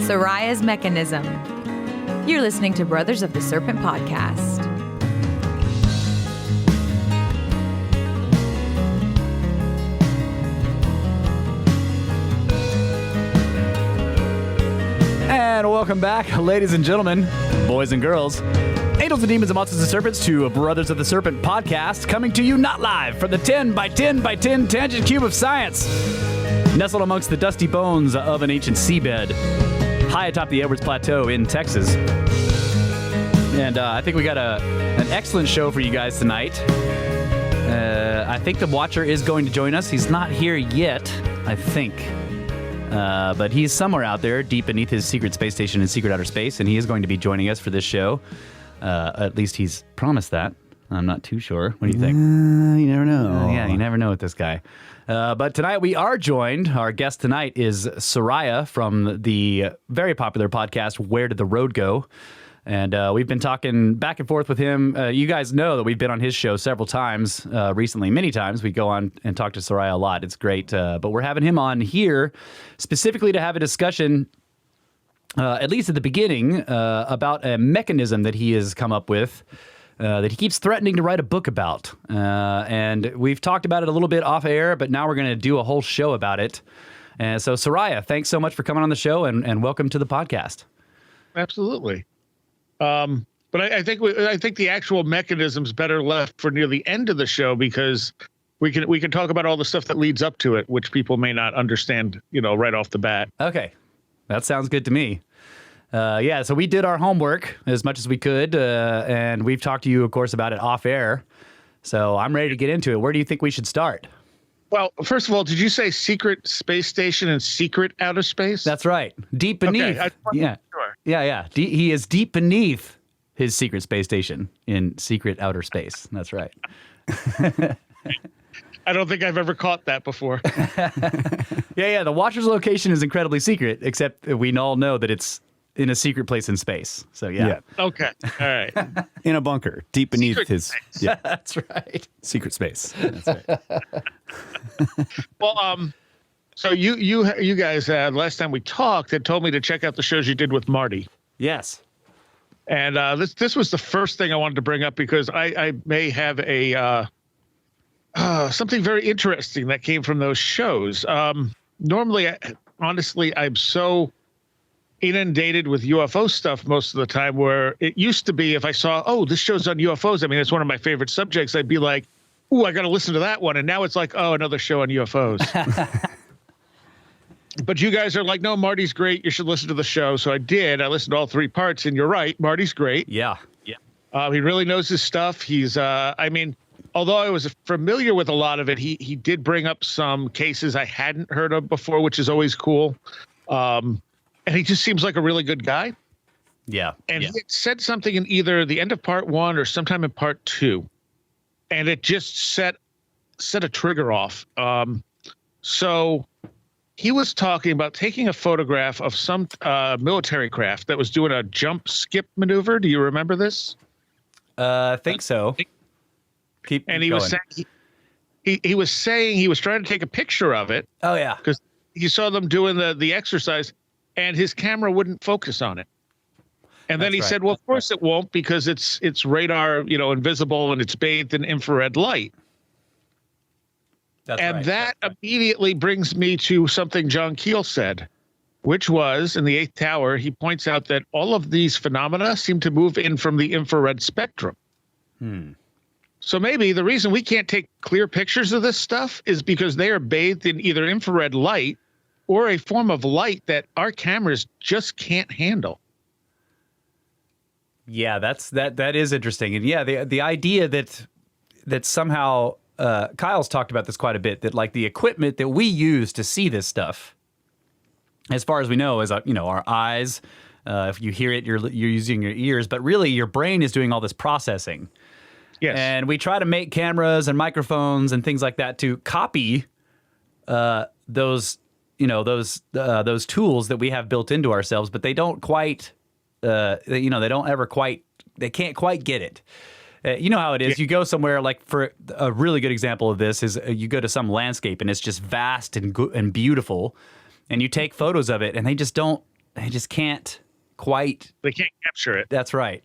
Seriah's Mechanism. You're listening to Brothers of the Serpent podcast. And welcome back, ladies and gentlemen, boys and girls, angels and demons and monsters and serpents, to Brothers of the Serpent podcast, coming to you not live from the 10 by 10 by 10 tangent cube of science, nestled amongst the dusty bones of an ancient seabed, high atop the Edwards Plateau in Texas. And I think we got an excellent show for you guys tonight. I think the Watcher is going to join us. He's not here yet, I think. But he's somewhere out there, deep beneath his secret space station in secret outer space, and he is going to be joining us for this show. At least he's promised that. I'm not too sure. What do you think? You never know. Yeah, you never know with this guy. But tonight we are joined. Our guest tonight is Seriah from the very popular podcast, Where Did the Road Go? And we've been talking back and forth with him. You guys know that we've been on his show several times recently, many times. We go on and talk to Seriah a lot. It's great. But we're having him on here specifically to have a discussion, at least at the beginning, about a mechanism that he has come up with that he keeps threatening to write a book about. And we've talked about it a little bit off air, but now we're going to do a whole show about it. And so, Seriah, thanks so much for coming on the show, and welcome to the podcast. Absolutely. But I think the actual mechanism's better left for near the end of the show, because we can talk about all the stuff that leads up to it, which people may not understand, right off the bat. Okay, that sounds good to me. Yeah, so we did our homework as much as we could, and we've talked to you, of course, about it off air. So I'm ready to get into it. Where do you think we should start? Well, first of all, did you say secret space station and secret outer space? That's right. Deep beneath. Okay, Yeah. Sure. Yeah. He is deep beneath his secret space station in secret outer space. That's right. I don't think I've ever caught that before. Yeah. The Watcher's location is incredibly secret, except we all know that it's in a secret place in space. So, yeah. Okay. All right. In a bunker, deep beneath Secret his space. Yeah, that's right. secret space. That's right. Well, so you guys, last time we talked, had told me to check out the shows you did with Marty. Yes. And this was the first thing I wanted to bring up, because I may have a something very interesting that came from those shows. Normally, honestly, I'm so inundated with UFO stuff most of the time, where it used to be if I saw, this show's on UFOs, I mean, it's one of my favorite subjects, I'd be like, ooh, I got to listen to that one. And now it's like, another show on UFOs. But you guys are like, no, Marty's great, you should listen to the show. So I did. I listened to all 3 parts, and you're right, Marty's great. Yeah. He really knows his stuff. He's, although I was familiar with a lot of it, he did bring up some cases I hadn't heard of before, which is always cool. And he just seems like a really good guy. Yeah. And he had said something in either the end of part 1 or sometime in part 2, and it just set a trigger off. So he was talking about taking a photograph of some military craft that was doing a jump skip maneuver. Do you remember this? I think so. Keep And he going. was saying he was saying he was trying to take a picture of it, Oh, yeah. because he saw them doing the exercise, and his camera wouldn't focus on it. And then That's he right. said, well, of course it won't, because it's radar, invisible, and it's bathed in infrared light. That's And right. that immediately brings me to something John Keel said, which was in the 8th Tower. He points out that all of these phenomena seem to move in from the infrared spectrum. So maybe the reason we can't take clear pictures of this stuff is because they are bathed in either infrared light or a form of light that our cameras just can't handle. Yeah, that is interesting. And yeah, the idea that somehow Kyle's talked about this quite a bit, that like the equipment that we use to see this stuff, as far as we know, is our eyes. If you hear it, you're using your ears, but really your brain is doing all this processing. Yes. And we try to make cameras and microphones and things like that to copy those tools that we have built into ourselves, but they don't quite, they can't quite get it. You know how it is. You go somewhere, like, for a really good example of this is you go to some landscape and it's just vast and beautiful, and you take photos of it and they just don't they just can't quite. They can't capture it. That's right.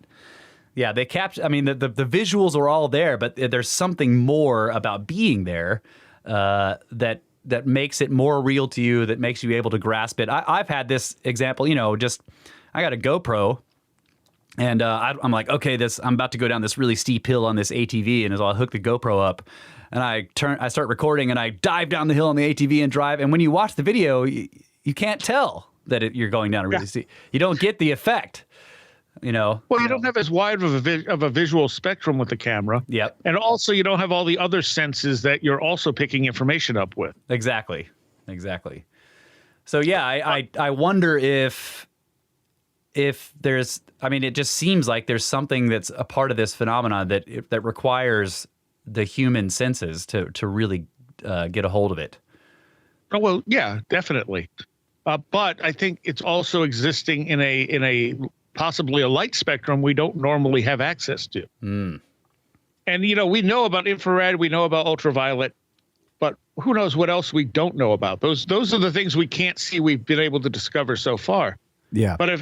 Yeah, they capture. I mean, the visuals are all there, but there's something more about being there that makes it more real to you. That makes you able to grasp it. I've had this example. Just I got a GoPro, and I'm like, okay, I'm about to go down this really steep hill on this ATV, and as I hook the GoPro up, and I start recording, and I dive down the hill on the ATV and drive. And when you watch the video, you can't tell that you're going down a really steep. You don't get the effect. Well, you don't have as wide of a visual spectrum with the camera. Yep. And also you don't have all the other senses that you're also picking information up with. Exactly. So yeah, I wonder if there's, it just seems like there's something that's a part of this phenomenon that requires the human senses to really get a hold of it. Oh, well, yeah, definitely. But I think it's also existing in a possibly a light spectrum we don't normally have access to. And, we know about infrared, we know about ultraviolet, but who knows what else we don't know about. Those are the things we can't see we've been able to discover so far. Yeah. But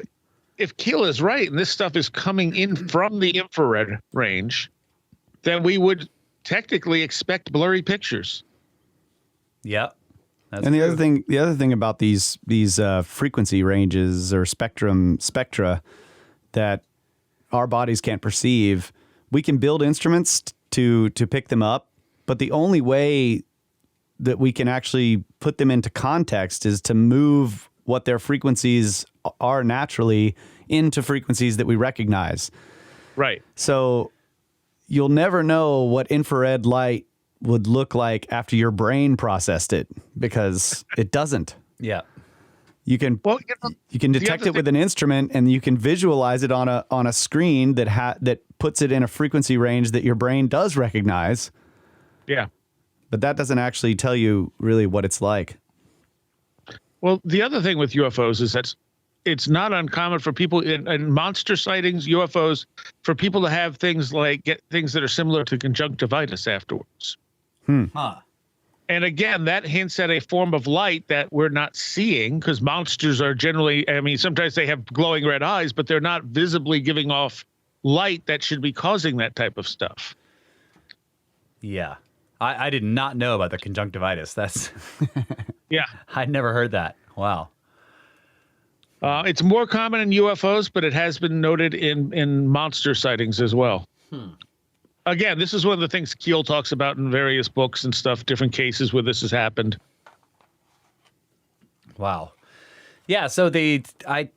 if Keel is right and this stuff is coming in from the infrared range, then we would technically expect blurry pictures. Yep. And the other thing about these frequency ranges or spectra that our bodies can't perceive, we can build instruments to pick them up, but the only way that we can actually put them into context is to move what their frequencies are naturally into frequencies that we recognize. Right. So you'll never know what infrared light would look like after your brain processed it, because it doesn't. Yeah. You can detect it with an instrument, and you can visualize it on a screen that puts it in a frequency range that your brain does recognize. Yeah. But that doesn't actually tell you really what it's like. Well, the other thing with UFOs is that it's not uncommon for people in monster sightings, UFOs, for people to have things get things that are similar to conjunctivitis afterwards. Huh. And again, that hints at a form of light that we're not seeing, because monsters are generally, sometimes they have glowing red eyes, but they're not visibly giving off light that should be causing that type of stuff. Yeah. I did not know about the conjunctivitis. That's Yeah. I'd never heard that. Wow. It's more common in UFOs, but it has been noted in monster sightings as well. Again, this is one of the things Keel talks about in various books and stuff, different cases where this has happened. Wow. Yeah, so I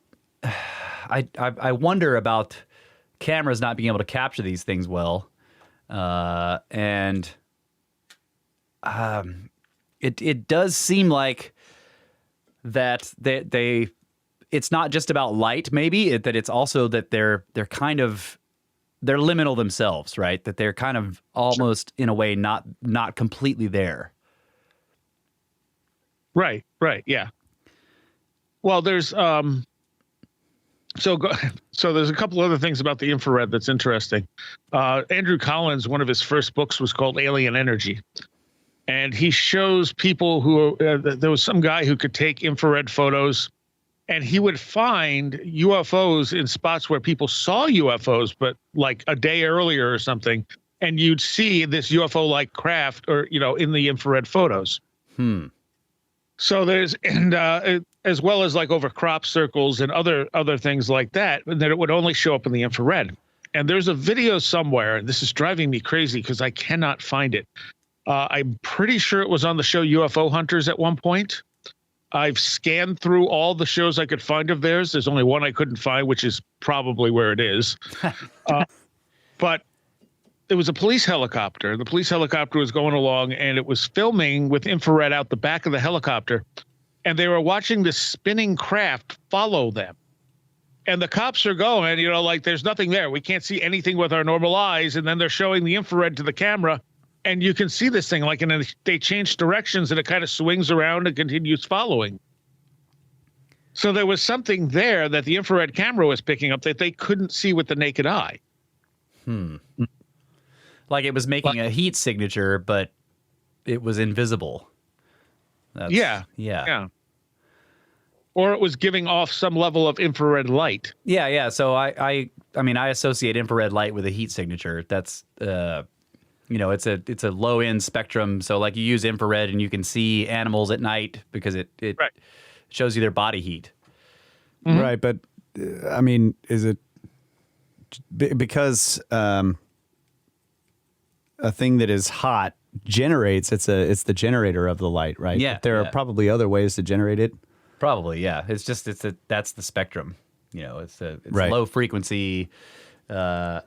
wonder about cameras not being able to capture these things well. It does seem like that it's not just about light, maybe, that it's also that they're liminal themselves, right? That they're kind of almost in a way not completely there. Right, yeah. Well, there's so there's a couple other things about the infrared that's interesting. Andrew Collins, one of his first books was called Alien Energy. And he shows people who there was some guy who could take infrared photos, and he would find UFOs in spots where people saw UFOs, but like a day earlier or something, and you'd see this UFO-like craft, or in the infrared photos. So there's as well as like over crop circles and other things like that, and that it would only show up in the infrared. And there's a video somewhere, and this is driving me crazy because I cannot find it. I'm pretty sure it was on the show UFO Hunters at one point. I've scanned through all the shows I could find of theirs. There's only one I couldn't find, which is probably where it is. But it was a police helicopter. The police helicopter was going along, and it was filming with infrared out the back of the helicopter. And they were watching this spinning craft follow them. And the cops are going, like there's nothing there. We can't see anything with our normal eyes. And then they're showing the infrared to the camera. And you can see this thing, and they change directions, and it kind of swings around and continues following. So there was something there that the infrared camera was picking up that they couldn't see with the naked eye. Like it was making a heat signature, but it was invisible. Yeah. or it was giving off some level of infrared light. Yeah. So I mean, I associate infrared light with a heat signature. That's it's a low end spectrum. So like you use infrared and you can see animals at night because it Right. shows you their body heat. Mm-hmm. Right, but I mean, is it because a thing that is hot generates? It's the generator of the light, right? Yeah, But there are probably other ways to generate it. Probably, yeah. It's just that's the spectrum. It's Right. low frequency and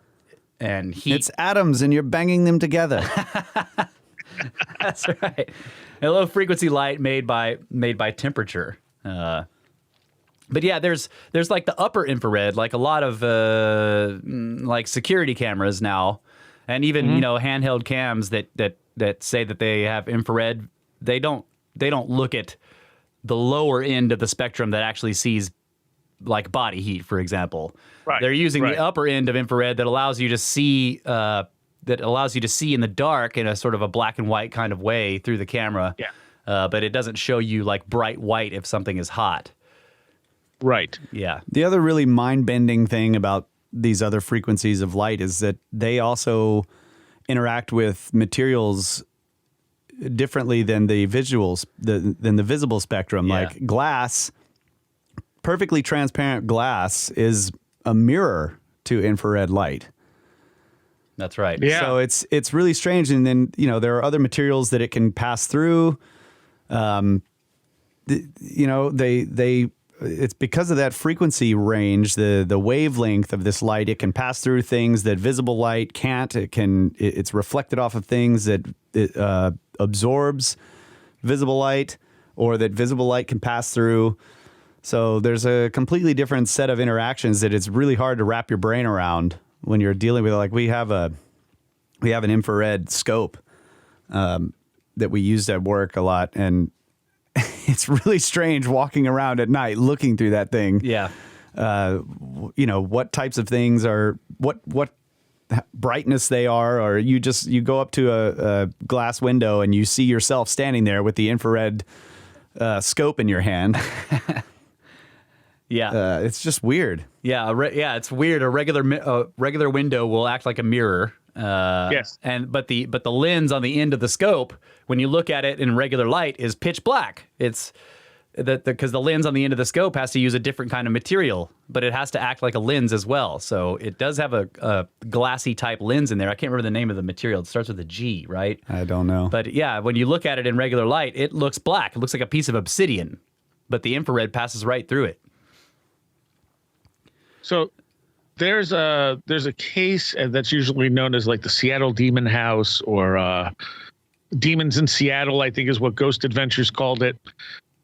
heat. It's atoms, and you're banging them together. That's right. A low frequency light made by temperature. But yeah, there's like the upper infrared, like a lot of like security cameras now, and even handheld cams that say that they have infrared. They don't look at the lower end of the spectrum that actually sees like body heat, for example. Right. They're using the upper end of infrared that allows you to see in the dark in a sort of a black and white kind of way through the camera. Yeah. But it doesn't show you like bright white if something is hot. Right. Yeah. The other really mind-bending thing about these other frequencies of light is that they also interact with materials differently than the visuals, than the visible spectrum. Yeah. Like glass, perfectly transparent glass is a mirror to infrared light. That's right. Yeah. So it's really strange. And then, there are other materials that it can pass through. It's because of that frequency range, the wavelength of this light, it can pass through things that visible light can't. It's reflected off of things that it absorbs visible light, or that visible light can pass through. So there's a completely different set of interactions that it's really hard to wrap your brain around when you're dealing with. Like we have an infrared scope that we used at work a lot, and it's really strange walking around at night looking through that thing. Yeah. What types of things are, what brightness they are, or you go up to a glass window and you see yourself standing there with the infrared scope in your hand. Yeah. It's just weird. Yeah. It's weird. A regular window will act like a mirror. Yes. But the lens on the end of the scope, when you look at it in regular light, is pitch black. It's because the lens on the end of the scope has to use a different kind of material, but it has to act like a lens as well. So it does have a glassy type lens in there. I can't remember the name of the material. It starts with a G, right? I don't know. But yeah, when you look at it in regular light, it looks black. It looks like a piece of obsidian, but the infrared passes right through it. So there's a case that's usually known as like the Seattle Demon House, or Demons in Seattle, I think is what Ghost Adventures called it.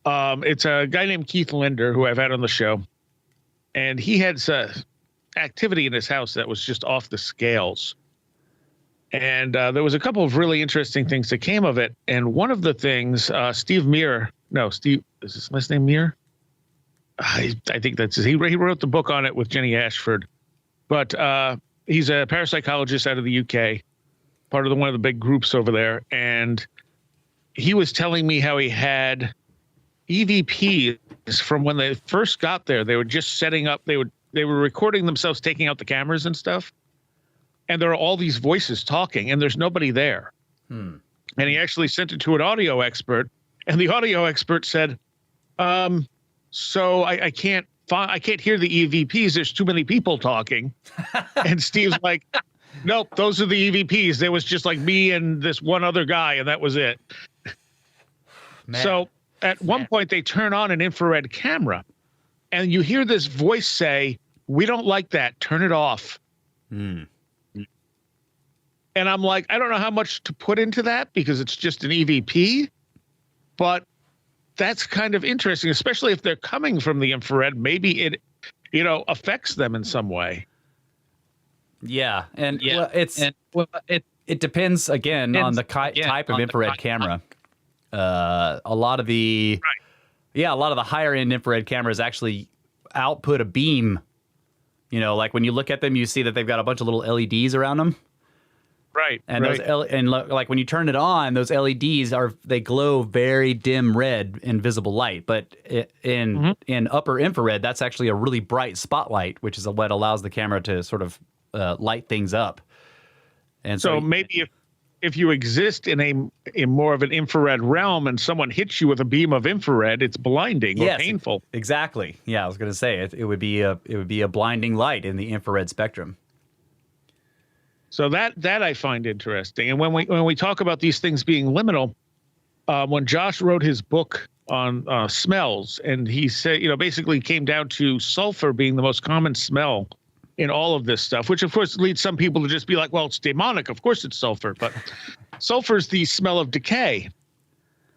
It's a guy named Keith Linder, who I've had on the show, and he had activity in his house that was just off the scales. And there was a couple of really interesting things that came of it. And one of the things, is his last name Muir? I think that's he wrote the book on it with Jenny Ashford, but he's a parapsychologist out of the UK, part of one of the big groups over there, and he was telling me how he had EVPs from when they first got there. They were just setting up. They were recording themselves taking out the cameras and stuff, and there are all these voices talking, and there's nobody there. And he actually sent it to an audio expert, and the audio expert said, so I can't hear the EVPs. There's too many people talking. And Steve's like, nope, those are the EVPs. There was just like me and this one other guy, and that was it. Man. So at one point they turn on an infrared camera, and you hear this voice say, "We don't like that. Turn it off." And I'm like, I don't know how much to put into that because it's just an EVP, but that's kind of interesting, especially if they're coming from the infrared. Maybe it, affects them in some way. Yeah, and it depends again on the type of infrared camera. A lot of the higher end infrared cameras actually output a beam. Like when you look at them, you see that they've got a bunch of little LEDs around them. Right. And right. like when you turn it on, those LEDs they glow very dim red in visible light. But in upper infrared, that's actually a really bright spotlight, which is what allows the camera to sort of light things up. And so maybe if you exist in more of an infrared realm and someone hits you with a beam of infrared, it's blinding or painful. Exactly. Yeah, I was going to say it would be a blinding light in the infrared spectrum. So that I find interesting. And when we talk about these things being liminal, when Josh wrote his book on smells, and he said, basically came down to sulfur being the most common smell in all of this stuff, which of course leads some people to just be like, well, it's demonic. Of course it's sulfur, but sulfur is the smell of decay.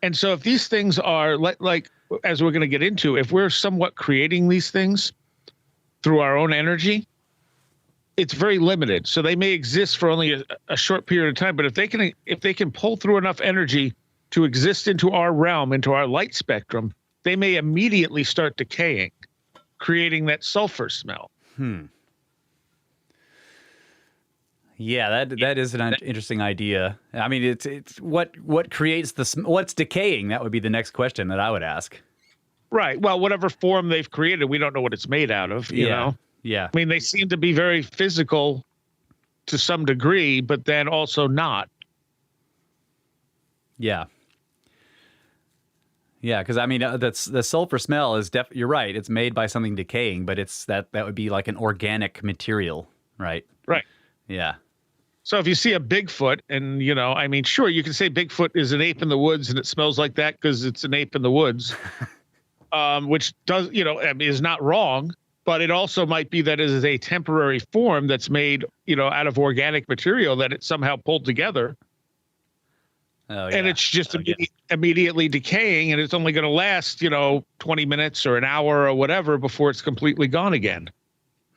And so if these things are like, as we're going to get into, if we're somewhat creating these things through our own energy, it's very limited. So they may exist for only a short period of time, but if they can pull through enough energy to exist into our realm, into our light spectrum, they may immediately start decaying, creating that sulfur smell. Yeah, that is an interesting idea. I mean, it's what creates what's decaying? That would be the next question that I would ask. Right. Well, whatever form they've created, we don't know what it's made out of, you know? Yeah. I mean, they seem to be very physical to some degree, but then also not. Yeah. Yeah, because I mean, that's the sulfur smell is you're right. It's made by something decaying, but that would be like an organic material, right? Right. Yeah. So if you see a Bigfoot and, I mean, sure, you can say Bigfoot is an ape in the woods and it smells like that because it's an ape in the woods, which does, is not wrong, but it also might be that it is a temporary form that's made, out of organic material that it somehow pulled together. Oh, yeah. And it's just immediately decaying, and it's only going to last, 20 minutes or an hour or whatever before it's completely gone again.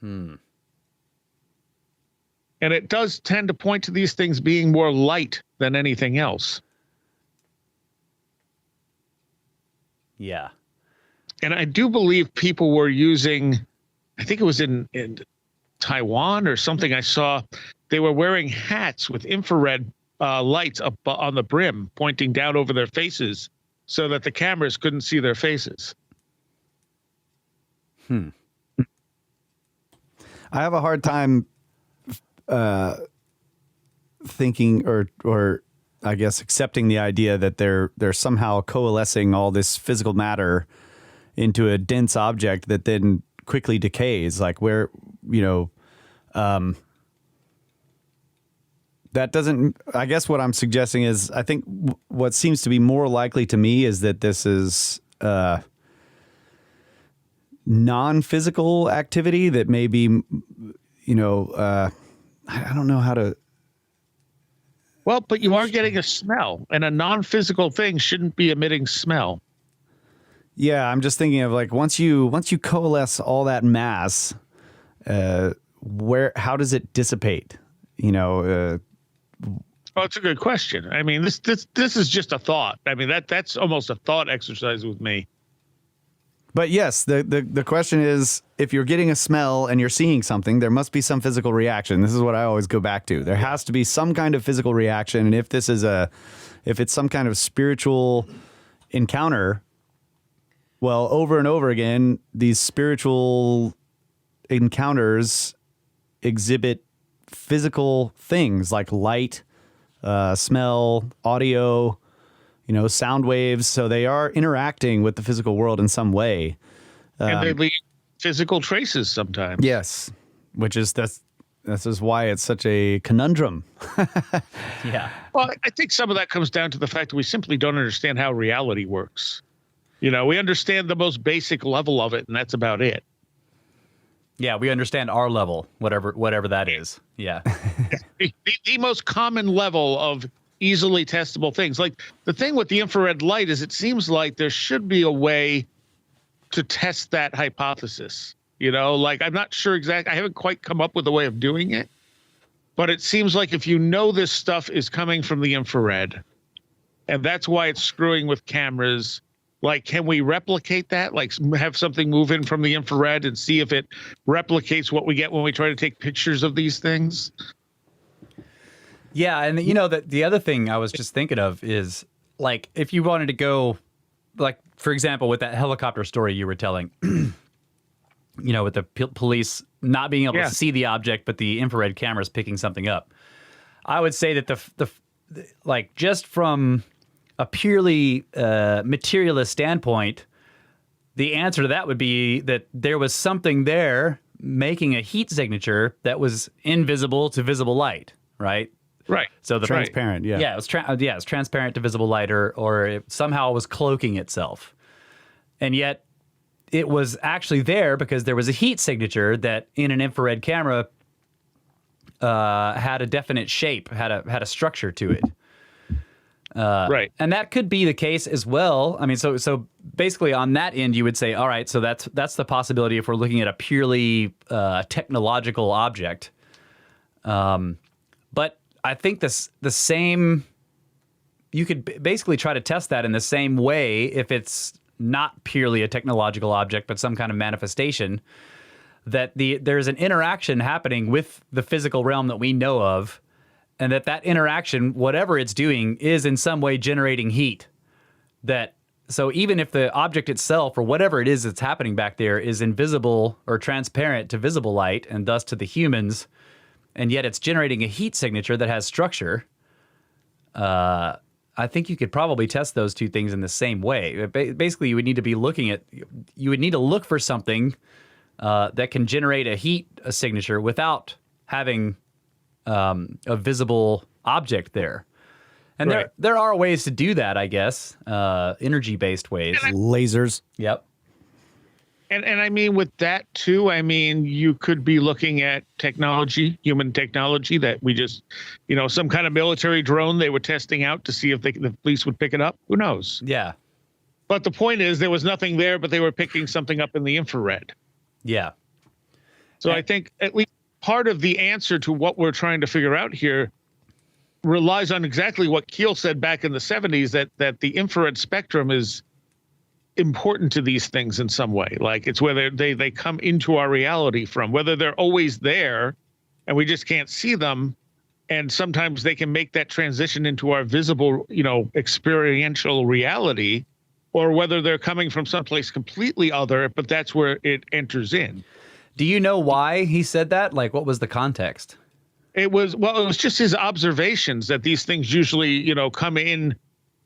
And it does tend to point to these things being more light than anything else. Yeah. And I do believe people were using, I think it was in Taiwan or something I saw, they were wearing hats with infrared lights up on the brim pointing down over their faces so that the cameras couldn't see their faces. I have a hard time thinking or I guess accepting the idea that they're somehow coalescing all this physical matter into a dense object that then quickly decays. Like where, that doesn't, I guess what I'm suggesting is, I think what seems to be more likely to me is that this is non-physical activity that may be, I don't know how to. Well, but you are getting a smell, and a non-physical thing shouldn't be emitting smell. Yeah, I'm just thinking of like once you coalesce all that mass, how does it dissipate? Well, it's a good question. I mean, this is just a thought. I mean, that's almost a thought exercise with me. But yes, the question is, if you're getting a smell and you're seeing something, there must be some physical reaction. This is what I always go back to. There has to be some kind of physical reaction, and if it's some kind of spiritual encounter, well, over and over again, these spiritual encounters exhibit physical things like light, smell, audio, sound waves. So they are interacting with the physical world in some way. And they leave physical traces sometimes. Yes, which is this is why it's such a conundrum. Yeah. Well, I think some of that comes down to the fact that we simply don't understand how reality works. We understand the most basic level of it, and that's about it. Yeah, we understand our level, whatever that is. Yeah. The most common level of easily testable things. Like the thing with the infrared light is it seems like there should be a way to test that hypothesis. Like I'm not sure exactly. I haven't quite come up with a way of doing it, but it seems like if this stuff is coming from the infrared and that's why it's screwing with cameras, like, can we replicate that? Like have something move in from the infrared and see if it replicates what we get when we try to take pictures of these things? Yeah, and that the other thing I was just thinking of is like if you wanted to go, like for example, with that helicopter story you were telling, with the police not being able to see the object, but the infrared cameras picking something up. I would say that the like just from a purely materialist standpoint, the answer to that would be that there was something there making a heat signature that was invisible to visible light, right? Right. So the Transparent, yeah. Yeah, it was transparent to visible light, or it somehow was cloaking itself. And yet it was actually there because there was a heat signature that in an infrared camera had a definite shape, had a structure to it. Right. And that could be the case as well. I mean, so basically on that end, you would say, all right, so that's the possibility if we're looking at a purely technological object. But I think the same, you could basically try to test that in the same way if it's not purely a technological object, but some kind of manifestation, that there's an interaction happening with the physical realm that we know of, and that interaction, whatever it's doing, is in some way generating heat. So even if the object itself, or whatever it is that's happening back there, is invisible or transparent to visible light, and thus to the humans, and yet it's generating a heat signature that has structure, I think you could probably test those two things in the same way. Basically, you would need to look for something that can generate a signature without having a visible object there. And right. there are ways to do that, I guess, energy-based ways. Lasers. Yep. And I mean, with that too, I mean, you could be looking at technology, human technology that we just, some kind of military drone they were testing out to see if the police would pick it up. Who knows? Yeah. But the point is, there was nothing there, but they were picking something up in the infrared. Yeah. So I think at least part of the answer to what we're trying to figure out here relies on exactly what Keel said back in the 70s, that the infrared spectrum is important to these things in some way. Like it's whether they come into our reality from, whether they're always there and we just can't see them. And sometimes they can make that transition into our visible, experiential reality, or whether they're coming from someplace completely other, but that's where it enters in. Do you know why he said that? Like, what was the context? It was just his observations that these things usually, come in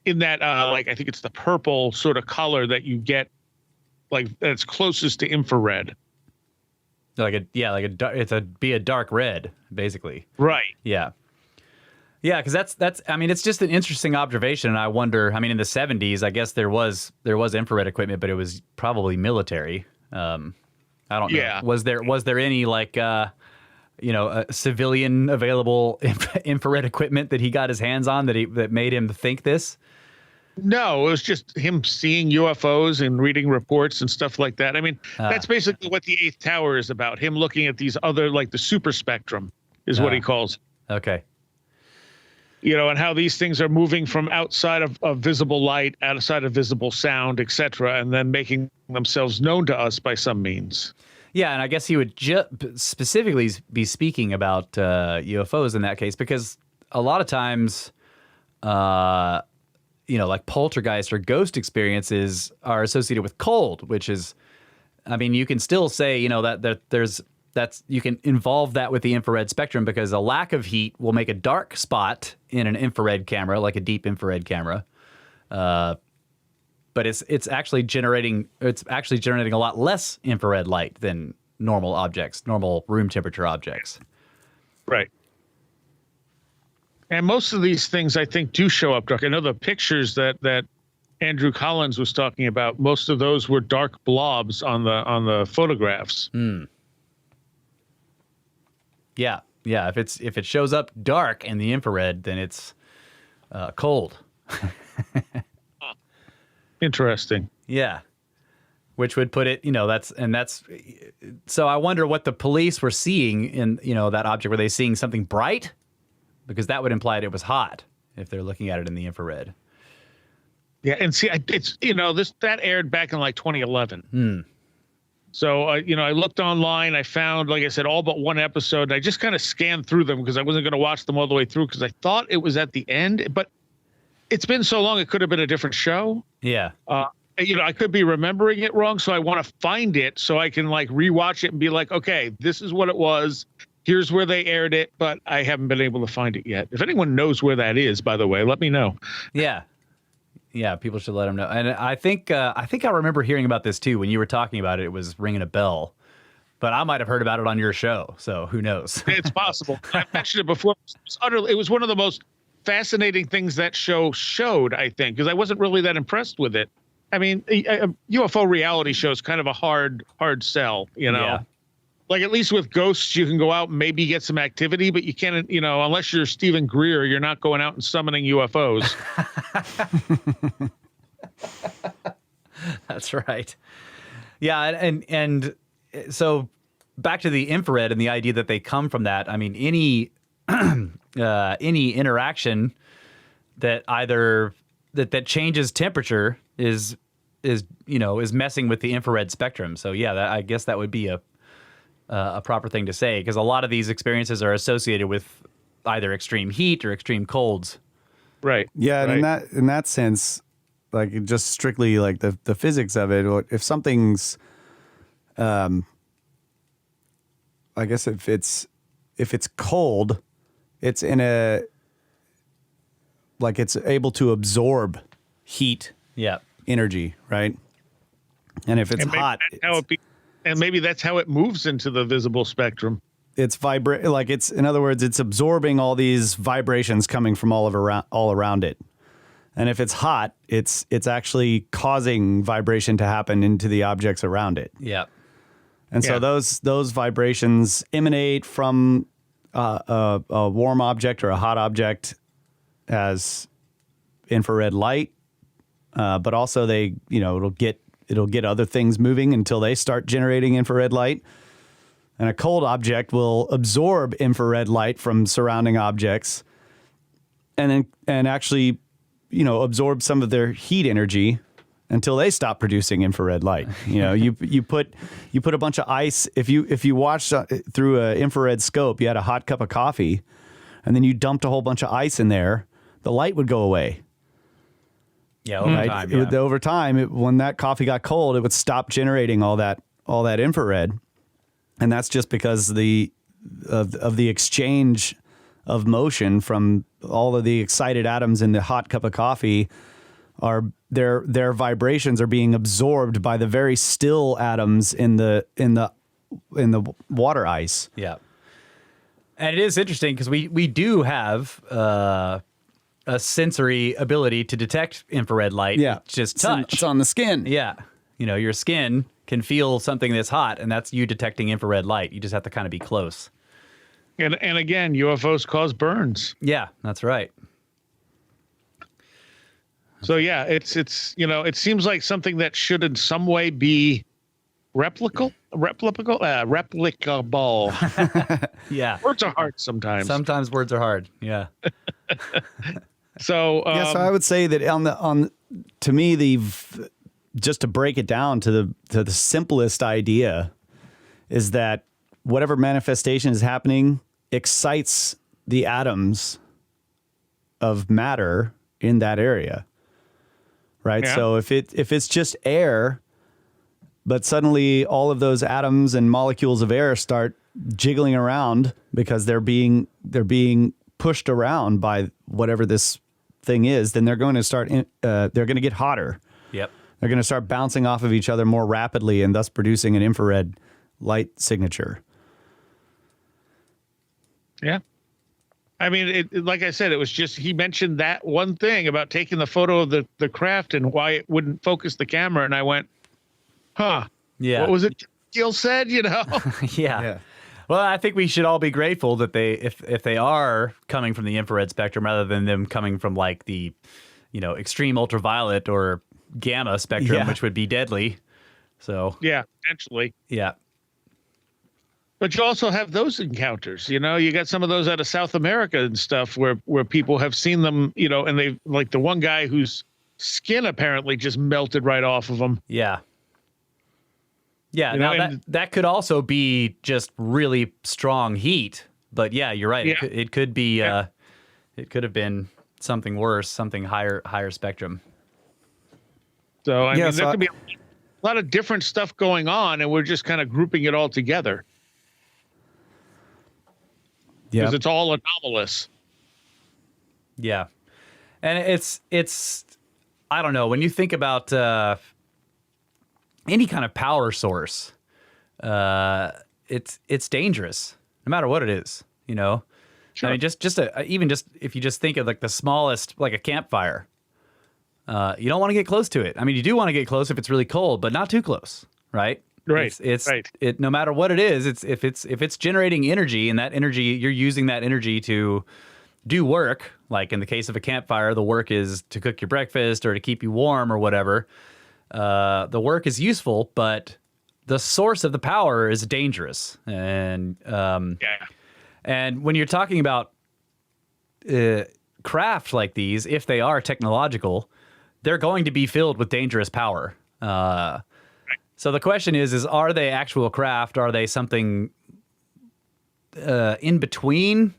that, like, I think it's the purple sort of color that you get, like, that's closest to infrared. Be a dark red, basically. Right. Yeah. Yeah, because that's. I mean, it's just an interesting observation, and I wonder. I mean, in the 70s, I guess there was infrared equipment, but it was probably military. I don't know. Yeah. Was there any like a civilian available infrared equipment that he got his hands on that made him think this? No, it was just him seeing UFOs and reading reports and stuff like that. I mean, that's basically what the Eighth Tower is about. Him looking at these other, like the super spectrum is what he calls it. Okay. And how these things are moving from outside of visible light, outside of visible sound, etc., and then making themselves known to us by some means. Yeah, and I guess he would specifically be speaking about UFOs in that case, because a lot of times, like poltergeist or ghost experiences are associated with cold, which is, I mean, you can still say, you can involve that with the infrared spectrum, because a lack of heat will make a dark spot in an infrared camera, like a deep infrared camera. But it's actually generating a lot less infrared light than normal room temperature objects. Right. And most of these things, I think, do show up dark. I know the pictures that Andrew Collins was talking about, most of those were dark blobs on the photographs. Yeah. If it shows up dark in the infrared, then it's cold. Interesting. Yeah. Which would put it, so I wonder what the police were seeing in, that object. Were they seeing something bright? Because that would imply it was hot if they're looking at it in the infrared. Yeah, and see, it's that aired back in like 2011. So, I looked online. I found, like I said, all but one episode. And I just kind of scanned through them because I wasn't going to watch them all the way through because I thought it was at the end. But it's been so long, it could have been a different show. Yeah. I could be remembering it wrong. So I want to find it so I can like rewatch it and be like, okay, this is what it was. Here's where they aired it. But I haven't been able to find it yet. If anyone knows where that is, by the way, let me know. Yeah. Yeah, people should let them know. And I think I remember hearing about this too. When you were talking about it, it was ringing a bell. But I might have heard about it on your show, so who knows? It's possible. I mentioned it before. It was one of the most fascinating things that show showed, I think, because I wasn't really that impressed with it. I mean, a UFO reality show is kind of a hard sell, Yeah. Like at least with ghosts, you can go out and maybe get some activity, but you can't, unless you're Stephen Greer, you're not going out and summoning UFOs. That's right. Yeah, and so back to the infrared and the idea that they come from that. I mean, any interaction that either that changes temperature is messing with the infrared spectrum. So yeah, I guess that would be a proper thing to say, because a lot of these experiences are associated with either extreme heat or extreme colds. Right. Yeah, and right. in that sense, like just strictly like the physics of it, or if something's, I guess if it's cold, it's in it's able to absorb heat Yeah. energy, right? And if it's hot, maybe that's how it moves into the visible spectrum. it's in other words, it's absorbing all these vibrations coming from all around it. And if it's hot, it's actually causing vibration to happen into the objects around it. Yeah. And so those vibrations emanate from a warm object or a hot object as infrared light, but also it'll get other things moving until they start generating infrared light. And a cold object will absorb infrared light from surrounding objects, and actually, absorb some of their heat energy until they stop producing infrared light. You put a bunch of ice. If you watched through an infrared scope, you had a hot cup of coffee, and then you dumped a whole bunch of ice in there, the light would go away. Yeah, over time. Yeah. Over time, when that coffee got cold, it would stop generating all that infrared, and that's just because of the exchange of motion from all of the excited atoms in the hot cup of coffee. Their vibrations are being absorbed by the very still atoms in the water ice. Yeah. And it is interesting because we do have a sensory ability to detect infrared light. Yeah, It's just touch. It's on the skin. Yeah. Your skin can feel something that's hot, and that's you detecting infrared light. You just have to kind of be close. And again, UFOs cause burns. Yeah, that's right. So yeah, it seems like something that should in some way be replicable. Yeah. Words are hard sometimes. Sometimes words are hard. Yeah. So So I would say that to me, just to break it down to the simplest idea is that whatever manifestation is happening excites the atoms of matter in that area. Right. Yeah. So if it's just air, but suddenly all of those atoms and molecules of air start jiggling around because they're being pushed around by whatever this thing is, then they're going to get hotter. Yep. They're going to start bouncing off of each other more rapidly and thus producing an infrared light signature. Yeah. I mean, like I said, it was just he mentioned that one thing about taking the photo of the craft and why it wouldn't focus the camera. And I went, huh. Yeah. What was it Gil said, Yeah. Well, I think we should all be grateful that if they are coming from the infrared spectrum rather than them coming from like the, extreme ultraviolet or gamma spectrum, which would be deadly. So Yeah, potentially. Yeah. But you also have those encounters, you got some of those out of South America and stuff where people have seen them, and they like the one guy whose skin apparently just melted right off of him. Yeah. Yeah, You now know, that could also be just really strong heat. But yeah, you're right. Yeah. It could be. It could have been something worse, something higher spectrum. So I Yeah, mean, so there could be a lot of different stuff going on, and we're just kind of grouping it all together because it's all anomalous. Yeah, and it's I don't know, when you think about any kind of power source, it's dangerous no matter what it is. You know, Sure. I mean, even if you just think of like the smallest, like a campfire. You don't want to get close to it. I mean, you do want to get close if it's really cold, but not too close, right? Right. It's right. it. No matter what it is, if it's generating energy, and that energy, you're using that energy to do work. Like in the case of a campfire, the work is to cook your breakfast or to keep you warm or whatever. The work is useful, but the source of the power is dangerous. And and when you're talking about craft like these, if they are technological, they're going to be filled with dangerous power. So the question is are they actual craft? Are they something in between?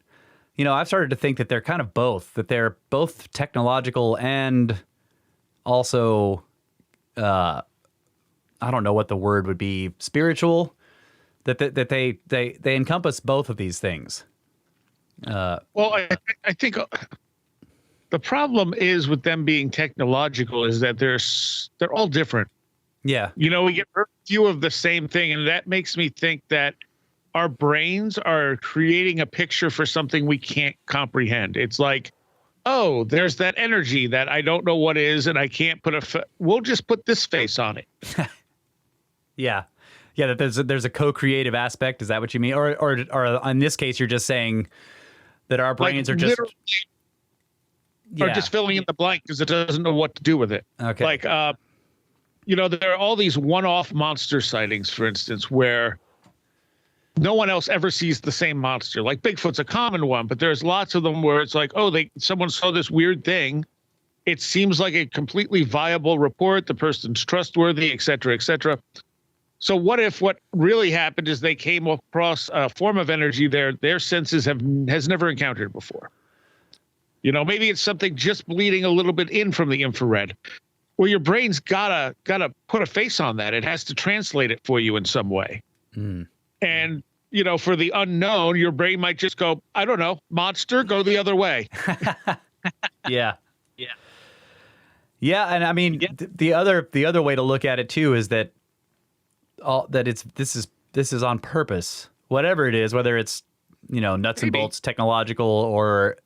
You know, I've started to think that they're kind of both, that they're both technological and also, I don't know what the word would be, spiritual, that they encompass both of these things. Well, I think the problem is with them being technological is that they're all different. Yeah. You know, we get a few of the same thing, and that makes me think that our brains are creating a picture for something we can't comprehend. It's like, oh, there's that energy that I don't know what is, and I can't put we'll just put this face on it. Yeah. Yeah, that there's a co-creative aspect. Is that what you mean? Or in this case, you're just saying that our brains are just are just filling in the blank because it doesn't know what to do with it. Okay. Like, you know, there are all these one-off monster sightings, for instance, where no one else ever sees the same monster. Like Bigfoot's a common one, but there's lots of them where it's like, oh, someone saw this weird thing. It seems like a completely viable report. The person's trustworthy, et cetera, et cetera. So what if what really happened is they came across a form of energy their senses has never encountered before? You know, maybe it's something just bleeding a little bit in from the infrared. Well, your brain's gotta put a face on that. It has to translate it for you in some way. And, you know, for the unknown, your brain might just go, I don't know, monster, go the other way. Yeah. Yeah, and I mean, the other way to look at it too is that this is on purpose. Whatever it is, whether it's, you know, nuts and bolts technological or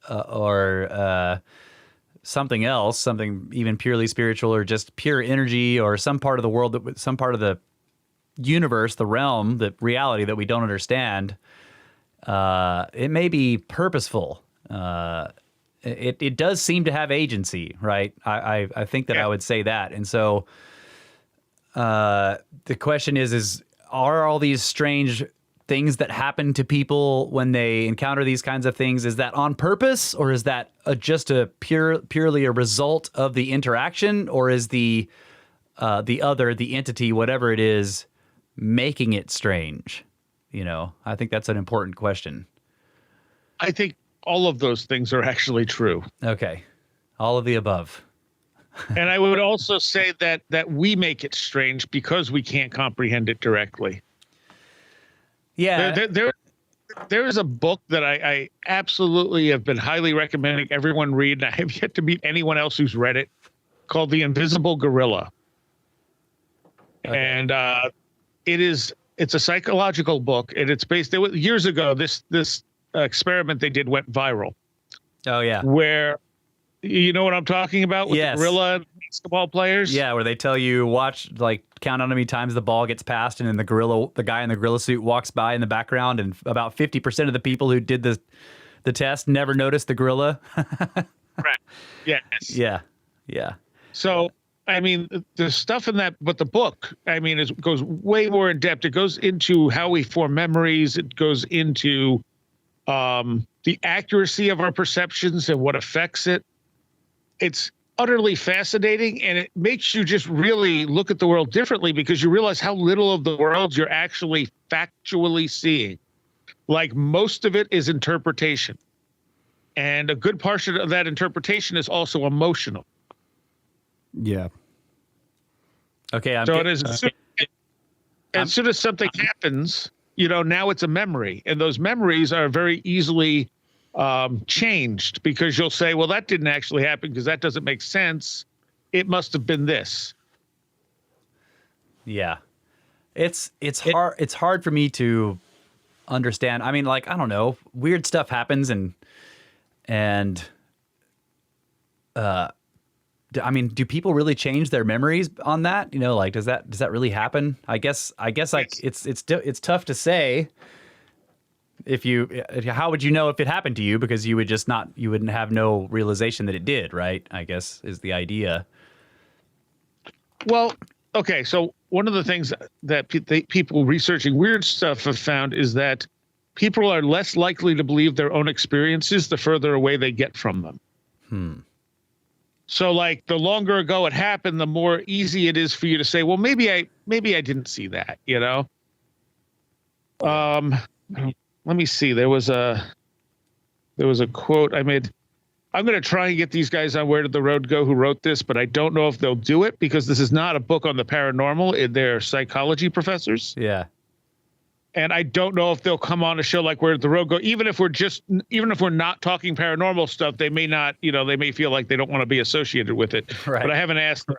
something else, something even purely spiritual or just pure energy or some part of the world, some part of the universe, the realm, the reality that we don't understand, it may be purposeful. It does seem to have agency, right? I think that I would say that. And so the question is are all these strange things that happen to people when they encounter these kinds of things, is that on purpose, or is that just purely a result of the interaction, or is the entity, whatever it is, making it strange? You know, I think that's an important question. I think all of those things are actually true. Okay. All of the above. And I would also say that we make it strange because we can't comprehend it directly. Yeah. There is a book that I absolutely have been highly recommending everyone read, and I have yet to meet anyone else who's read it, called The Invisible Gorilla. Okay. And it's a psychological book, and it's based years ago. This experiment they did went viral. Oh yeah. Where, you know what I'm talking about with the gorilla and basketball players? Yeah, where they tell you count how many times the ball gets passed, and then the guy in the gorilla suit walks by in the background, and about 50% of the people who did the test never noticed the gorilla. Right. Yes. Yeah. So, I mean, the stuff in that, but the book, I mean, it goes way more in depth. It goes into how we form memories. It goes into the accuracy of our perceptions and what affects it. utterly fascinating, and it makes you just really look at the world differently because you realize how little of the world you're actually factually seeing. Like most of it is interpretation. And a good portion of that interpretation is also emotional. Yeah. Okay. So it is as soon as something happens, now it's a memory, and those memories are very easily changed because you'll say, well, that didn't actually happen because that doesn't make sense. It must have been this. Yeah. It's hard for me to understand. I mean, like, I don't know, weird stuff happens and I mean, do people really change their memories on that? Like, does that really happen? I guess like it's tough to say. How would you know if it happened to you? Because you wouldn't have no realization that it did, right? I guess is the idea. Well, okay. So one of the things that people researching weird stuff have found is that people are less likely to believe their own experiences the further away they get from them. So like the longer ago it happened, the more easy it is for you to say, well, maybe I didn't see that, Let me see. There was a quote I made. I'm going to try and get these guys on Where Did the Road Go who wrote this, but I don't know if they'll do it because this is not a book on the paranormal. They're psychology professors. Yeah. And I don't know if they'll come on a show like Where Did the Road Go? Even if we're not talking paranormal stuff, they may not, they may feel like they don't want to be associated with it. Right. But I haven't asked them.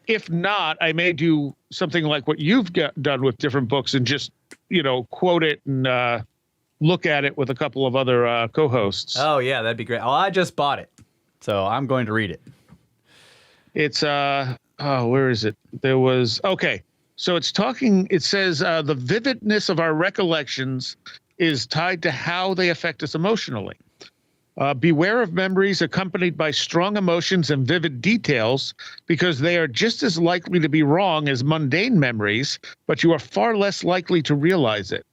If not, I may do something like what you've done with different books and just, quote it and look at it with a couple of other co-hosts. Oh yeah, that'd be great. Oh, I just bought it, so I'm going to read it. It's where is it? Okay. So it says the vividness of our recollections is tied to how they affect us emotionally. Beware of memories accompanied by strong emotions and vivid details because they are just as likely to be wrong as mundane memories, but you are far less likely to realize it.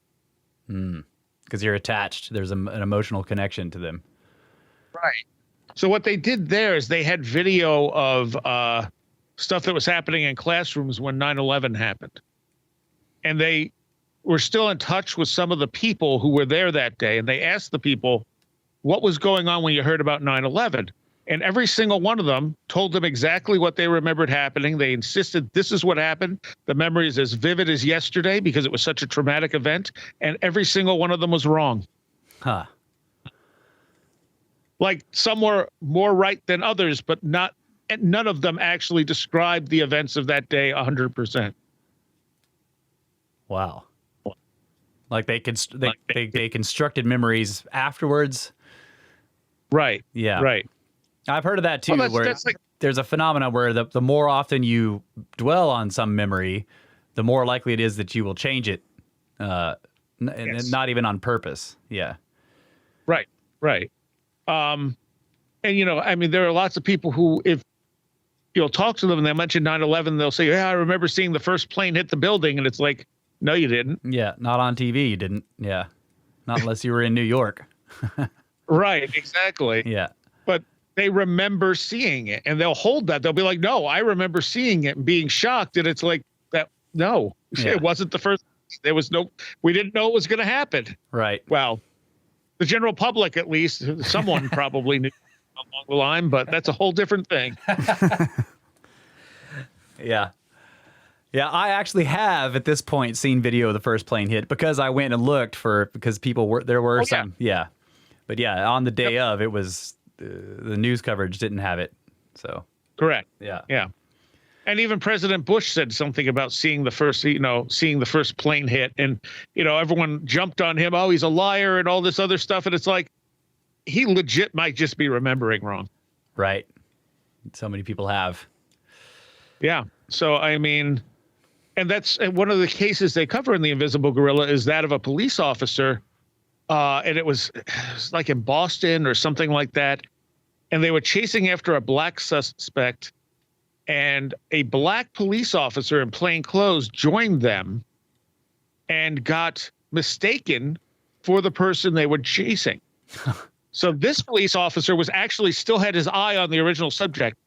Because you're attached. There's an emotional connection to them. Right. So what they did there is they had video of stuff that was happening in classrooms when 9/11 happened. And they were still in touch with some of the people who were there that day. And they asked the people, what was going on when you heard about 9/11? And every single one of them told them exactly what they remembered happening. They insisted this is what happened. The memory is as vivid as yesterday because it was such a traumatic event. And every single one of them was wrong. Huh. Like some were more right than others, but none of them actually described the events of that day 100%. Wow. Like they constructed memories afterwards. Right. Yeah. Right. I've heard of that too, Well, where there's a phenomenon where the more often you dwell on some memory, the more likely it is that you will change it, and not even on purpose. Yeah. Right. Right. And, there are lots of people who, if you'll talk to them and they mention 9/11, they'll say, yeah, I remember seeing the first plane hit the building. And it's like, no, you didn't. Yeah. Not on TV. You didn't. Yeah. Not unless you were in New York. Right. Exactly. Yeah. But they remember seeing it and they'll hold that. They'll be like, no, I remember seeing it and being shocked. And it's like that. No, It wasn't the first. We didn't know it was going to happen. Right. Well, the general public, at least, someone probably knew along the line, but that's a whole different thing. Yeah. Yeah, I actually have at this point seen video of the first plane hit because I went and looked because there were some. Yeah. But yeah, on the day of, it was the news coverage didn't have it. So. Correct. Yeah. Yeah. And even President Bush said something about seeing the first plane hit, and everyone jumped on him. Oh, he's a liar and all this other stuff. And it's like, he legit might just be remembering wrong. Right. So many people have. Yeah. So, I mean, and that's one of the cases they cover in The Invisible Gorilla is that of a police officer. And it was like in Boston or something like that. And they were chasing after a black suspect. And a black police officer in plain clothes joined them and got mistaken for the person they were chasing. So this police officer was actually still had his eye on the original subject,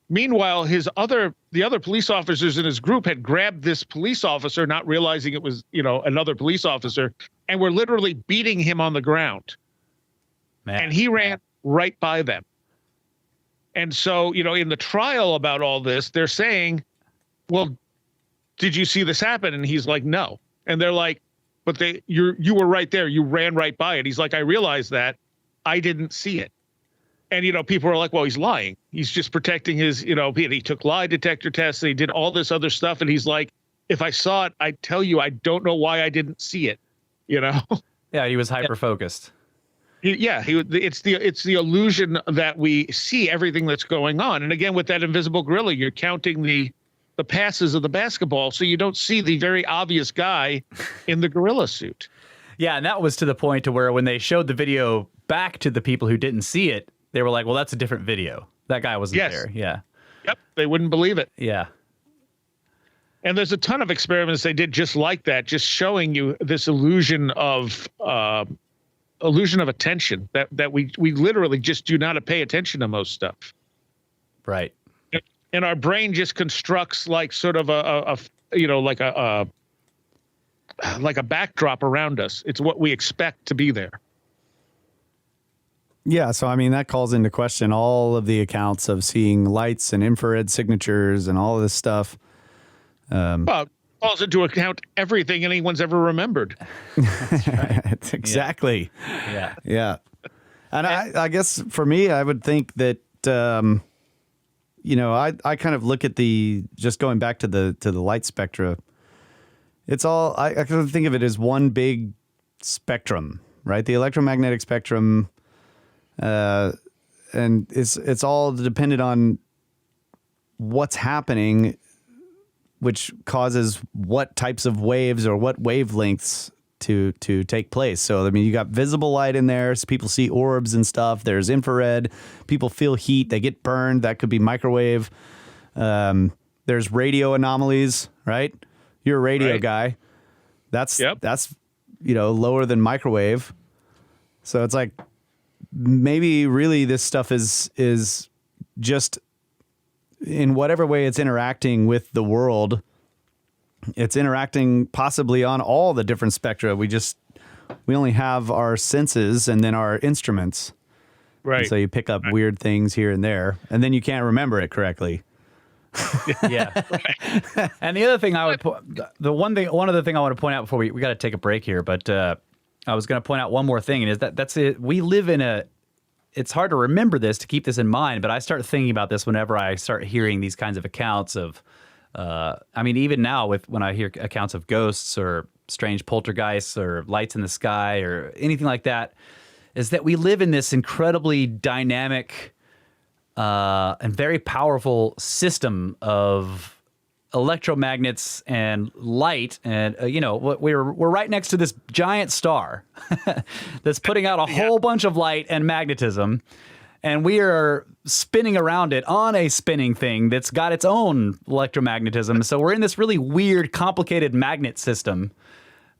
Meanwhile, the other police officers in his group had grabbed this police officer, not realizing it was, another police officer, and were literally beating him on the ground. Man. And he ran right by them. And so, in the trial about all this, they're saying, well, did you see this happen? And he's like, no. And they're like, but you were right there. You ran right by it. He's like, I realized that. I didn't see it. And, people are like, well, he's lying. He's just protecting his, he took lie detector tests. And he did all this other stuff. And he's like, if I saw it, I'd tell you, I don't know why I didn't see it, Yeah, he was hyper-focused. It's the illusion that we see everything that's going on. And again, with that invisible gorilla, you're counting the passes of the basketball. So you don't see the very obvious guy in the gorilla suit. Yeah. And that was to the point to where when they showed the video back to the people who didn't see it, they were like, well, that's a different video. That guy wasn't there. Yeah. Yep. They wouldn't believe it. Yeah. And there's a ton of experiments they did just like that, just showing you this illusion of attention that we literally just do not pay attention to most stuff. Right. And our brain just constructs like sort of like a backdrop around us. It's what we expect to be there. Yeah, so I mean that calls into question all of the accounts of seeing lights and infrared signatures and all of this stuff. Well, it calls into account everything anyone's ever remembered. That's right. Exactly. Yeah. Yeah. And I guess for me, I would think that I kind of look at just going back to the light spectra. It's all I kind of think of it as one big spectrum, right? The electromagnetic spectrum. And it's all dependent on what's happening, which causes what types of waves or what wavelengths to take place. So, I mean, you got visible light in there. So people see orbs and stuff. There's infrared. People feel heat. They get burned. That could be microwave. There's radio anomalies, right? You're a radio guy. That's lower than microwave. So it's like, maybe really this stuff is just in whatever way it's interacting with the world. It's interacting possibly on all the different spectra. We only have our senses and then our instruments. Right. And so you pick up weird things here and there, and then you can't remember it correctly. Yeah. And the other thing one other thing I want to point out before we got to take a break here, but I was going to point out one more thing, and is that's it. We live in it's hard to remember this, to keep this in mind, but I start thinking about this whenever I start hearing these kinds of accounts of, even now when I hear accounts of ghosts or strange poltergeists or lights in the sky or anything like that, is that we live in this incredibly dynamic and very powerful system of electromagnets and light, and we're right next to this giant star that's putting out a whole bunch of light and magnetism, and we are spinning around it on a spinning thing that's got its own electromagnetism. So we're in this really weird, complicated magnet system,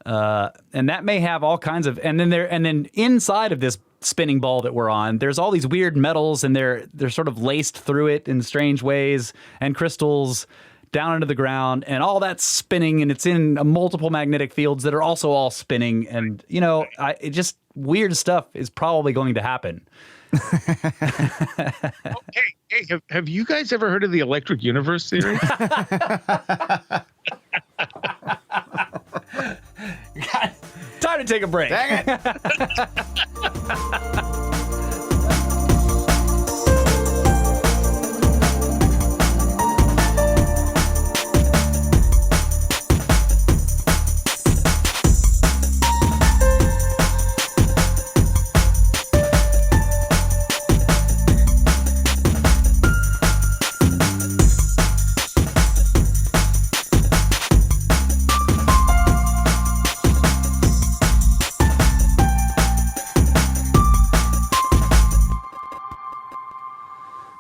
and that may have all kinds of. And then inside of this spinning ball that we're on, there's all these weird metals, and they're sort of laced through it in strange ways, and crystals down into the ground, and all that's spinning, and it's in multiple magnetic fields that are also all spinning, and it just weird stuff is probably going to happen. Hey, have you guys ever heard of the electric universe theory? Time to take a break. Dang it.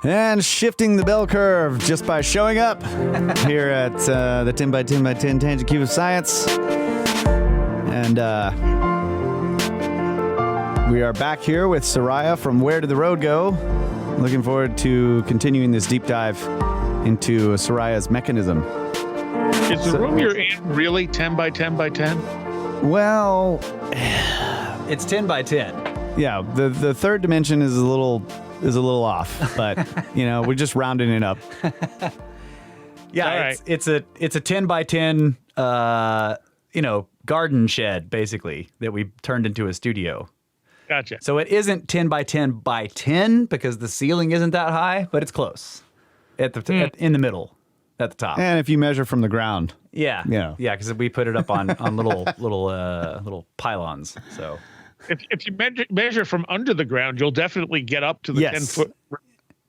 And shifting the bell curve just by showing up here at the 10 by 10 by 10 Tangent Cube of Science. And we are back here with Seriah from Where Did the Road Go? Looking forward to continuing this deep dive into Seriah's mechanism. Is the room you're in really 10 by 10 by 10? Well, It's 10 by 10. yeah, the third dimension is a little off, but we're just rounding it up. Yeah, All right. it's a 10 by 10 garden shed basically that we turned into a studio. Gotcha. So it isn't 10 by 10 by 10 because the ceiling isn't that high, but it's close. In the middle at the top. And if you measure from the ground, Yeah. Yeah. Yeah, because we put it up on little pylons. So If you measure from under the ground, you'll definitely get up to the Yes. 10-foot at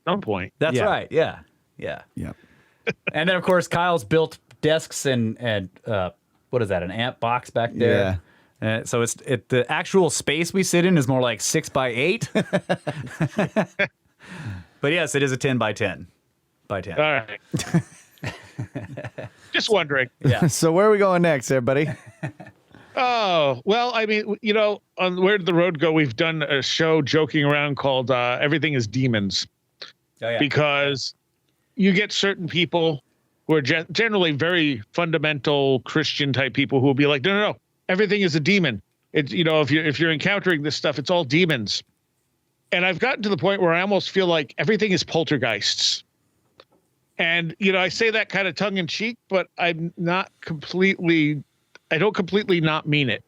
some point. that's Yeah. right. Yeah. Yeah. yep. And then of course Kyle's built desks and what is that? An amp box back there. So the actual space we sit in is more like 6 by 8. But yes, it is a 10 by 10 by 10. All right. Just wondering. Yeah. So where are we going next, everybody? Oh, well, I mean, on Where Did the Road Go, we've done a show joking around called Everything is Demons, Oh, yeah. because you get certain people who are generally very fundamental Christian type people who will be like, no, everything is a demon. It's, if you're encountering this stuff, it's all demons. And I've gotten to the point where I almost feel like everything is poltergeists. And, I say that kind of tongue in cheek, but I don't completely not mean it.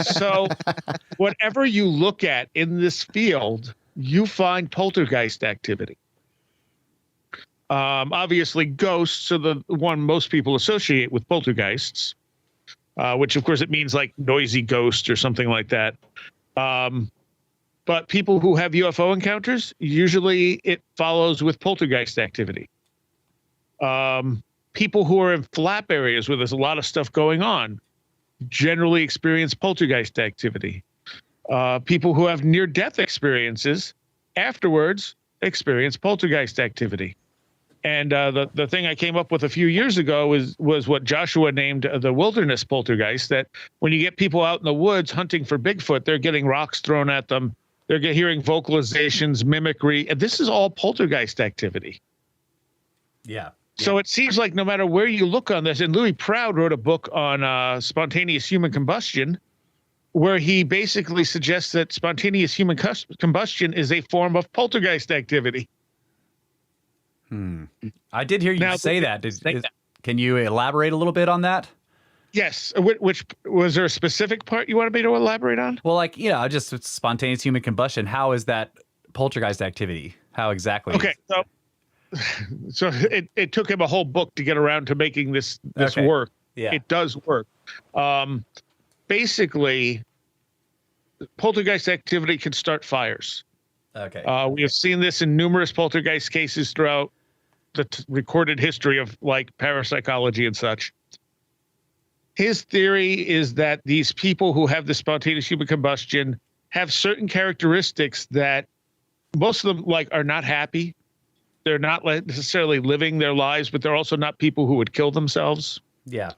So whatever you look at in this field, you find poltergeist activity. Obviously, ghosts are the one most people associate with poltergeists, which of course it means like noisy ghost or something like that. But people who have UFO encounters, usually it follows with poltergeist activity. People who are in flap areas where there's a lot of stuff going on generally experience poltergeist activity. People who have near-death experiences afterwards experience poltergeist activity. And the thing I came up with a few years ago was what Joshua named the Wilderness Poltergeist, that when you get people out in the woods hunting for Bigfoot, they're getting rocks thrown at them. They're hearing vocalizations, mimicry, and this is all poltergeist activity. Yeah. So it seems like no matter where you look on this, and Louis Proud wrote a book on spontaneous human combustion, where he basically suggests that spontaneous human combustion is a form of poltergeist activity. I did hear you say that. Can you elaborate a little bit on that? Yes. Which was there a specific part you wanted me to elaborate on? Well, just spontaneous human combustion. How is that poltergeist activity? How exactly? Okay. So it took him a whole book to get around to making this Okay. work. Yeah. It does work. Basically, poltergeist activity can start fires. Okay. We have seen this in numerous poltergeist cases throughout the recorded history of like parapsychology and such. His theory is that these people who have the spontaneous human combustion have certain characteristics that most of them are not happy. They're not necessarily living their lives, but they're also not people who would kill themselves. Yeah.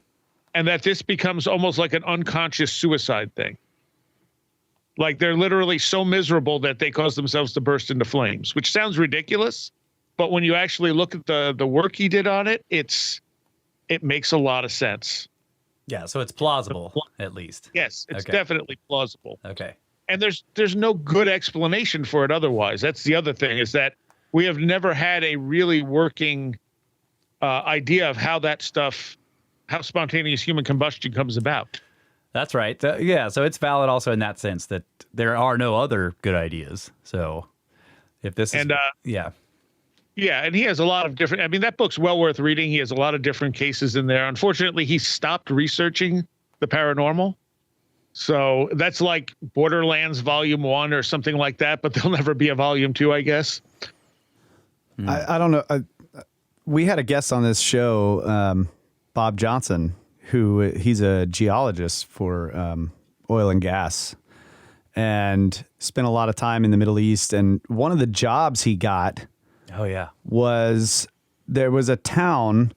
And that this becomes almost like an unconscious suicide thing. Like they're literally so miserable that they cause themselves to burst into flames, which sounds ridiculous. But when you actually look at the work he did on it, it makes a lot of sense. Yeah. So it's plausible, at least. Yes, it's Okay. definitely plausible. Okay. And there's no good explanation for it otherwise. That's the other thing, is that we have never had a really working idea of how spontaneous human combustion comes about. That's right. Yeah. So it's valid also in that sense that there are no other good ideas. So if this is, yeah. Yeah, and he has a lot of different. I mean, that book's well worth reading. He has a lot of different cases in there. Unfortunately, he stopped researching the paranormal. So that's like Borderlands Volume 1 or something like that, but there'll never be a Volume 2, I guess. I don't know. We had a guest on this show, Bob Johnson, he's a geologist for oil and gas, and spent a lot of time in the Middle East. And one of the jobs he got Oh, yeah. was there was a town.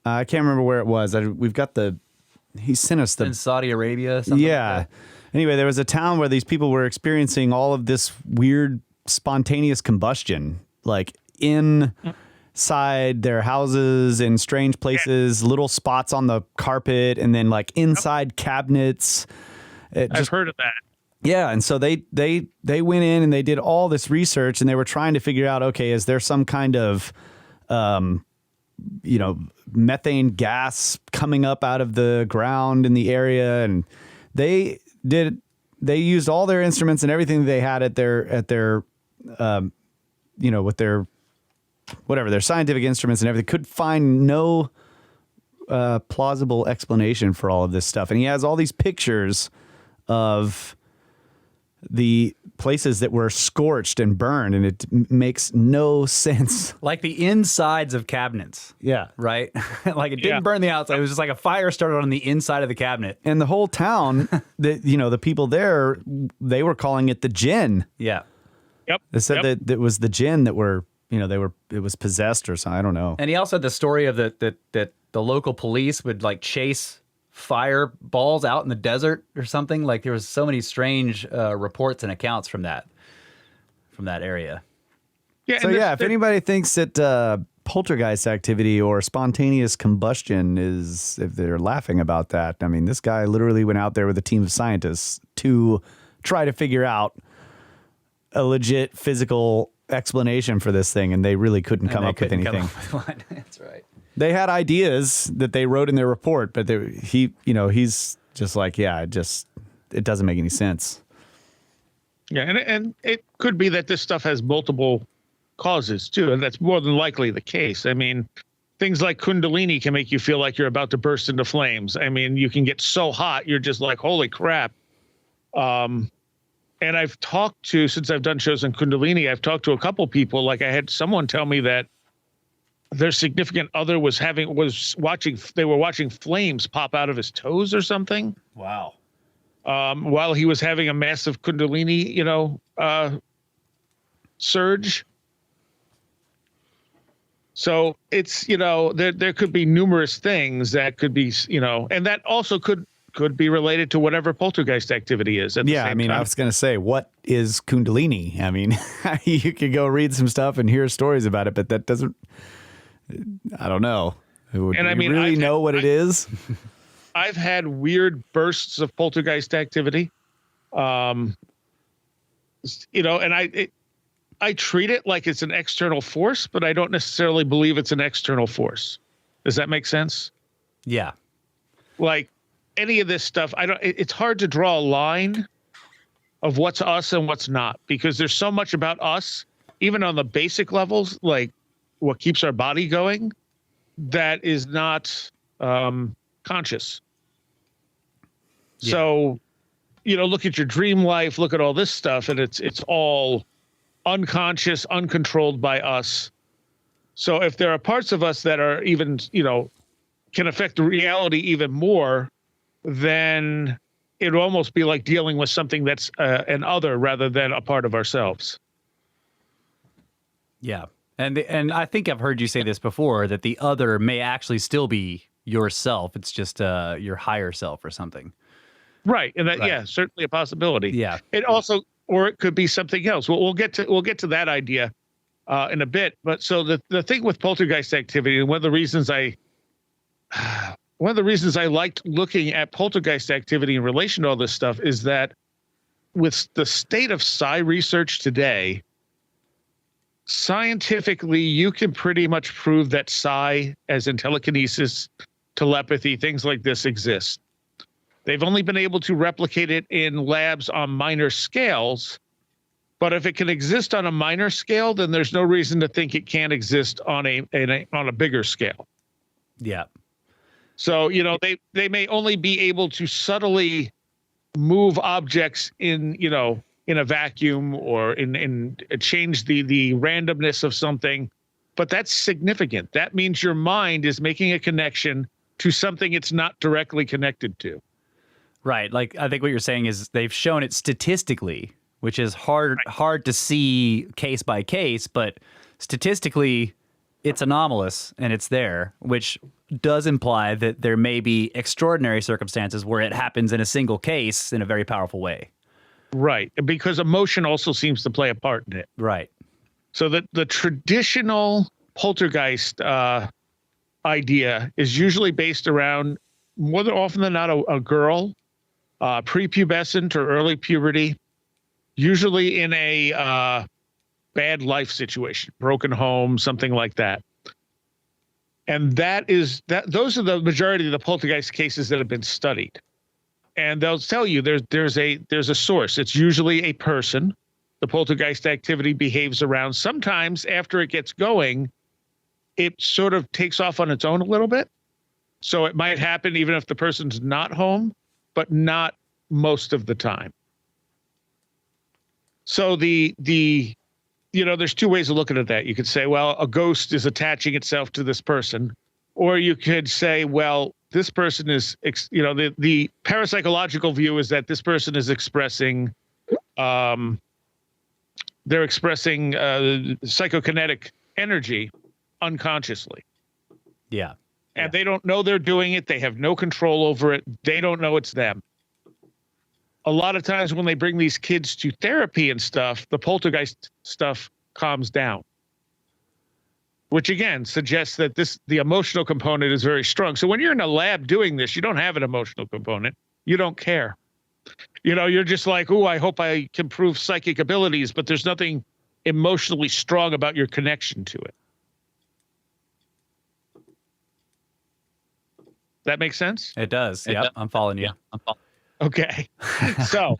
I can't remember where it was. He sent us In Saudi Arabia. Something yeah. Like Anyway, there was a town where these people were experiencing all of this weird spontaneous combustion, like inside their houses in strange places, little spots on the carpet, and then like inside cabinets. I've heard of that. Yeah, and so they went in and they did all this research, and they were trying to figure out, okay, is there some kind of methane gas coming up out of the ground in the area? And they used all their instruments and everything they had at their with their their scientific instruments and everything, could find no plausible explanation for all of this stuff. And he has all these pictures of the places that were scorched and burned, and it makes no sense. Like the insides of cabinets. Yeah. Right? Like it didn't burn the outside. It was just like a fire started on the inside of the cabinet. And the whole town, the people there, they were calling it the djinn. Yeah. Yep. They said that it was the djinn that were, it was possessed or something. I don't know. And he also had the story of that the local police would like chase fireballs out in the desert or something. Like there was so many strange reports and accounts from that area. Yeah. So if anybody thinks that poltergeist activity or spontaneous combustion if they're laughing about that, I mean, this guy literally went out there with a team of scientists to try to figure out a legit physical explanation for this thing, and they really couldn't come up with anything. That's right. They had ideas that they wrote in their report, but he's just like, it doesn't make any sense. Yeah, and it could be that this stuff has multiple causes too, and that's more than likely the case. I mean, things like Kundalini can make you feel like you're about to burst into flames. I mean, you can get so hot, you're just like, holy crap. And I've talked to, since I've done shows on Kundalini, I've talked to a couple people. Like I had someone tell me that their significant other was watching flames pop out of his toes or something. Wow. While he was having a massive Kundalini, surge. So it's, there could be numerous things that could be, and that also could be related to whatever poltergeist activity is. I was going to say, what is Kundalini? I mean, you could go read some stuff and hear stories about it, but that doesn't, I don't know. And I mean, really know what it is? I've had weird bursts of poltergeist activity. And I treat it like it's an external force, but I don't necessarily believe it's an external force. Does that make sense? Yeah. Like any of this stuff, it's hard to draw a line of what's us and what's not, because there's so much about us, even on the basic levels, like what keeps our body going, that is not conscious. Yeah. So, look at your dream life, look at all this stuff, and it's all unconscious, uncontrolled by us. So if there are parts of us that are even, can affect the reality even more, then it would almost be like dealing with something that's an other rather than a part of ourselves. Yeah. And I think I've heard you say this before, that the other may actually still be yourself. It's just your higher self or something. Right. And that, certainly a possibility. Yeah. It also, or it could be something else. We'll get to that idea in a bit. But so the thing with poltergeist activity, and one of the reasons I liked looking at poltergeist activity in relation to all this stuff is that with the state of psi research today, scientifically, you can pretty much prove that psi, as in telekinesis, telepathy, things like this, exist. They've only been able to replicate it in labs on minor scales, but if it can exist on a minor scale, then there's no reason to think it can't exist on a bigger scale. Yeah. So, they may only be able to subtly move objects in a vacuum or in change the randomness of something, but that's significant. That means your mind is making a connection to something it's not directly connected to. Right. Like, I think what you're saying is they've shown it statistically, which is hard to see case by case, but statistically it's anomalous and it's there, which does imply that there may be extraordinary circumstances where it happens in a single case in a very powerful way. Right. Because emotion also seems to play a part in it. Right. So the traditional poltergeist idea is usually based around, more often than not, a girl, prepubescent or early puberty, usually in a bad life situation, broken home, something like that. And those are the majority of the poltergeist cases that have been studied. And they'll tell you there's a source. It's usually a person. The poltergeist activity behaves around. Sometimes after it gets going, it sort of takes off on its own a little bit. So it might happen even if the person's not home, but not most of the time. So there's two ways of looking at that. You could say, well, a ghost is attaching itself to this person. Or you could say, well, this person is, the parapsychological view is that this person is expressing, they're expressing psychokinetic energy unconsciously. Yeah. And they don't know they're doing it. They have no control over it. They don't know it's them. A lot of times when they bring these kids to therapy and stuff, the poltergeist stuff calms down, which again suggests that the emotional component is very strong. So when you're in a lab doing this, you don't have an emotional component. You don't care. You're just like, oh, I hope I can prove psychic abilities, but there's nothing emotionally strong about your connection to it. That makes sense? It does. Yep. I'm following you. Okay. So,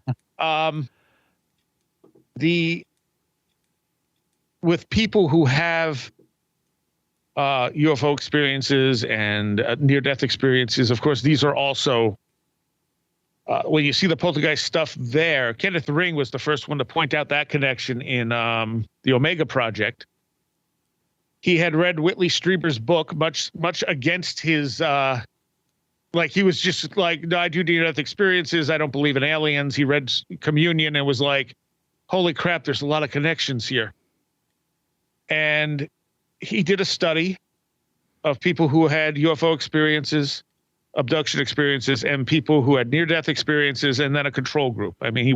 with people who have UFO experiences and near-death experiences, of course, these are also, when you see the poltergeist stuff there, Kenneth Ring was the first one to point out that connection in the Omega Project. He had read Whitley Strieber's book, much against his... he was just like, no, I do near-death experiences. I don't believe in aliens. He read Communion and was like, holy crap, there's a lot of connections here. And he did a study of people who had UFO experiences, abduction experiences, and people who had near-death experiences, and then a control group. I mean,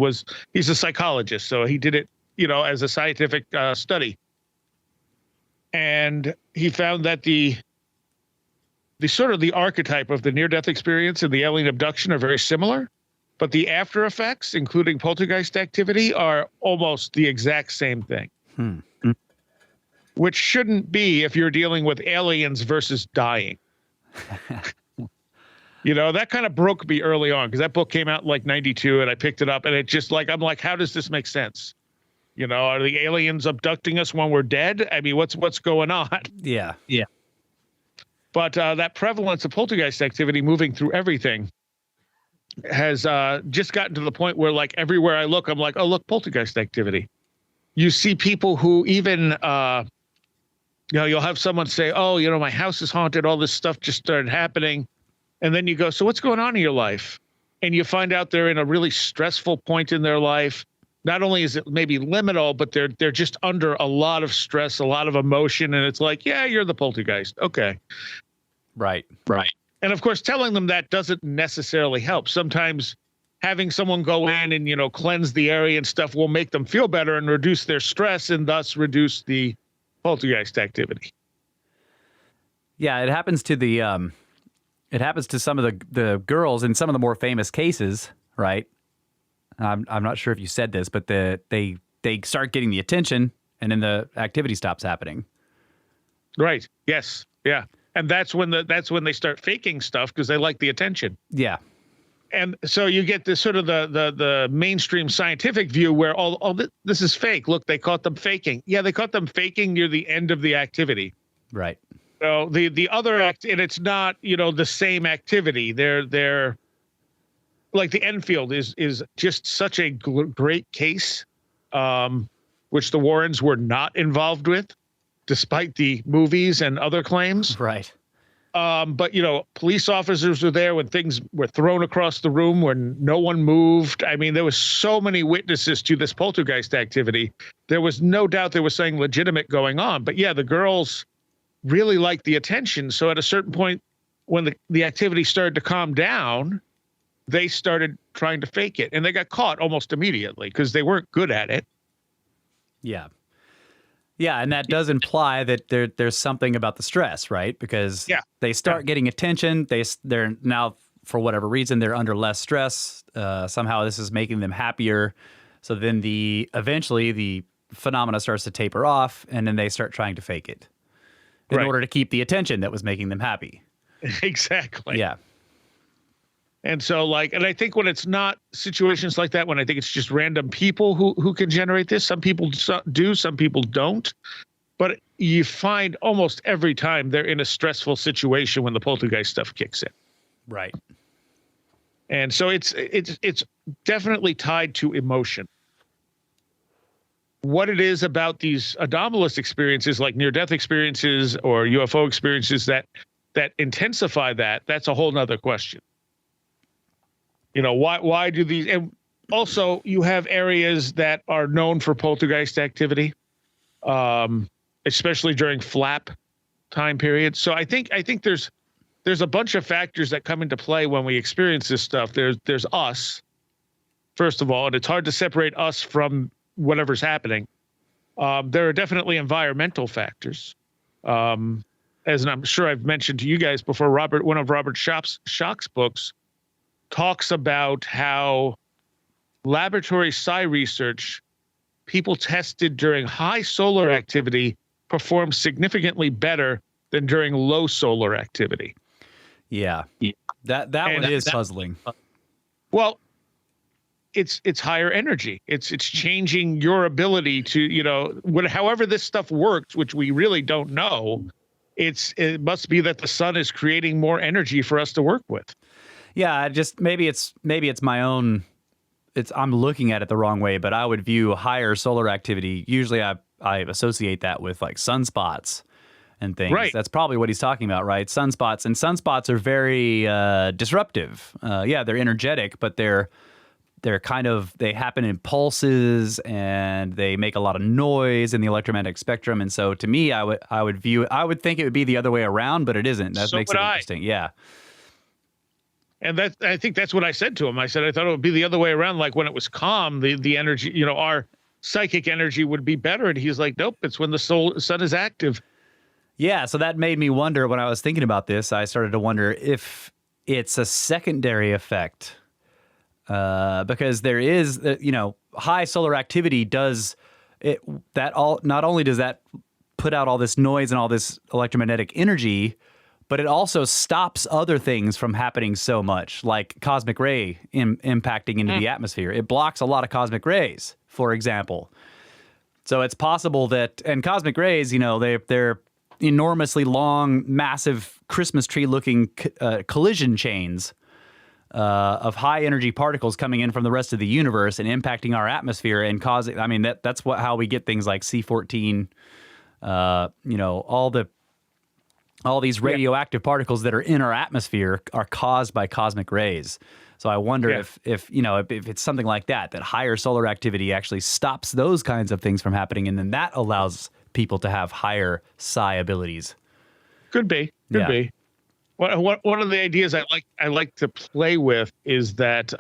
he's a psychologist, so he did it, as a scientific study. And he found that the sort of the archetype of the near-death experience and the alien abduction are very similar, but the after effects, including poltergeist activity, are almost the exact same thing. Which shouldn't be if you're dealing with aliens versus dying. That kind of broke me early on because that book came out in like 92 and I picked it up and it just I'm like, how does this make sense? Are the aliens abducting us when we're dead? I mean, what's going on? Yeah. But that prevalence of poltergeist activity moving through everything has just gotten to the point where, like, everywhere I look, I'm like, oh, look, poltergeist activity. You see people who even, you'll have someone say, oh, my house is haunted. All this stuff just started happening. And then you go, so what's going on in your life? And you find out they're in a really stressful point in their life. Not only is it maybe liminal, but they're just under a lot of stress, a lot of emotion. And it's like, yeah, you're the poltergeist. Okay. Right. And of course, telling them that doesn't necessarily help. Sometimes having someone go in and, cleanse the area and stuff will make them feel better and reduce their stress and thus reduce the poltergeist activity. Yeah, it happens to some of the girls in some of the more famous cases, right? I'm not sure if you said this, but they start getting the attention and then the activity stops happening. Right. Yes. Yeah. And that's when they start faking stuff because they like the attention. Yeah. And so you get this sort of the mainstream scientific view where this is fake. Look, they caught them faking. Yeah, they caught them faking near the end of the activity. Right. So the other act, and it's not, the same activity. They're like the Enfield is just such a great case, which the Warrens were not involved with, despite the movies and other claims. Right. But police officers were there when things were thrown across the room, when no one moved. I mean, there was so many witnesses to this poltergeist activity. There was no doubt there was something legitimate going on. But yeah, the girls really liked the attention. So at a certain point, when the activity started to calm down, they started trying to fake it, and they got caught almost immediately because they weren't good at it. Yeah. Yeah, and that does imply that there's something about the stress, right? Because they start getting attention. They're now, for whatever reason, they're under less stress. Somehow this is making them happier. So then eventually the phenomena starts to taper off, and then they start trying to fake it in order to keep the attention that was making them happy. Exactly. Yeah. And so, and I think when it's not situations like that, when I think it's just random people who can generate this, some people do, some people don't. But you find almost every time they're in a stressful situation when the poltergeist stuff kicks in. Right. And so it's definitely tied to emotion. What it is about these anomalous experiences, like near-death experiences or UFO experiences that intensify that's a whole nother question. Why do these, and also you have areas that are known for poltergeist activity, especially during flap time periods. So I think there's a bunch of factors that come into play when we experience this stuff. There's us, first of all, and it's hard to separate us from whatever's happening. There are definitely environmental factors. As I'm sure I've mentioned to you guys before, one of Robert Schoch's books talks about how laboratory psi research, people tested during high solar activity perform significantly better than during low solar activity. Yeah. That one is puzzling. Well, it's higher energy. It's changing your ability to, however this stuff works, which we really don't know. It must be that the sun is creating more energy for us to work with. Yeah, maybe it's my own. I'm looking at it the wrong way, but I would view higher solar activity. Usually, I associate that with like sunspots and things. Right. That's probably what he's talking about, right? Sunspots are very disruptive. Yeah, they're energetic, but they're they happen in pulses and they make a lot of noise in the electromagnetic spectrum. And so, to me, I would think it would be the other way around, but it isn't. That makes it interesting. Yeah. And I think that's what I said to him. I said, I thought it would be the other way around. Like when it was calm, the energy, our psychic energy would be better. And he's like, nope, it's when the sun is active. Yeah. So that made me wonder when I was thinking about this, I started to wonder if it's a secondary effect. Because there is, high solar activity not only does that put out all this noise and all this electromagnetic energy, but it also stops other things from happening so much, like cosmic ray impacting into the atmosphere. It blocks a lot of cosmic rays, for example. So it's possible that, and cosmic rays, they're enormously long, massive Christmas tree-looking collision chains of high energy particles coming in from the rest of the universe and impacting our atmosphere and causing. I mean, that's how we get things like C14. All these radioactive particles that are in our atmosphere are caused by cosmic rays. So I wonder if it's something like that higher solar activity actually stops those kinds of things from happening, and then that allows people to have higher psi abilities. Could be. One of the ideas I like to play with is that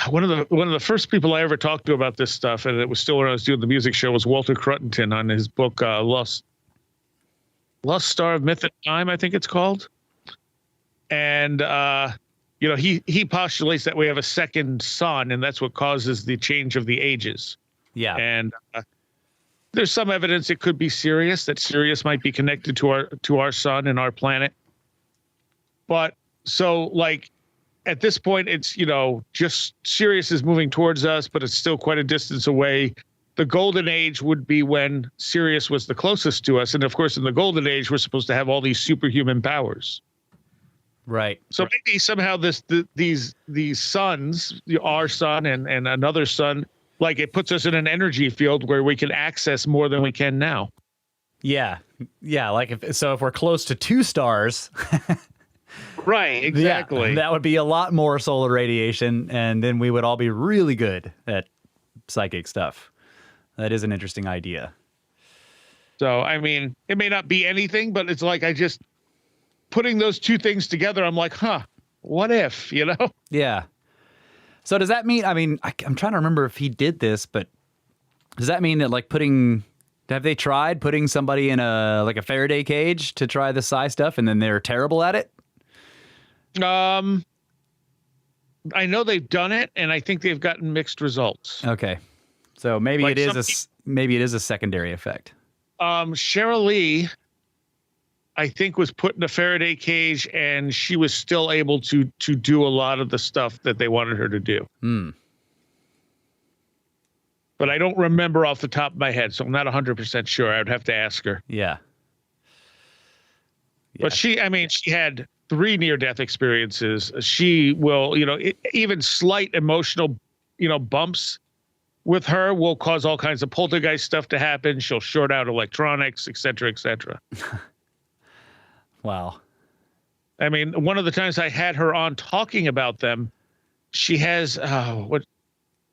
one of the first people I ever talked to about this stuff, and it was still when I was doing the music show, was Walter Cruttendon on his book Lost Star of Myth and Time, I think it's called. And he postulates that we have a second sun, and that's what causes the change of the ages. Yeah. And there's some evidence it could be Sirius, that Sirius might be connected to our sun and our planet. But so at this point, it's, just Sirius is moving towards us, but it's still quite a distance away. The golden age would be when Sirius was the closest to us. And of course, in the golden age, we're supposed to have all these superhuman powers. Right. So maybe somehow these suns, our sun and another sun, it puts us in an energy field where we can access more than we can now. Yeah. Yeah. If we're close to two stars. Right. Exactly. Yeah, that would be a lot more solar radiation. And then we would all be really good at psychic stuff. That is an interesting idea. So, I mean, it may not be anything, but it's putting those two things together, I'm like, what if, Yeah. So does that mean, I mean, I'm trying to remember if he did this, but does that mean that like have they tried putting somebody in a Faraday cage to try the psi stuff and then they're terrible at it? I know they've done it, and I think they've gotten mixed results. Okay. So maybe it is a secondary effect. Cheryl Lee, I think, was put in a Faraday cage, and she was still able to do a lot of the stuff that they wanted her to do. But I don't remember off the top of my head, so I'm not 100% sure. I would have to ask her. Yeah. But she had 3 near-death experiences. She will, even slight emotional, bumps with her will cause all kinds of poltergeist stuff to happen. She'll short out electronics, et cetera, et cetera. Wow. I mean, one of the times I had her on talking about them, she has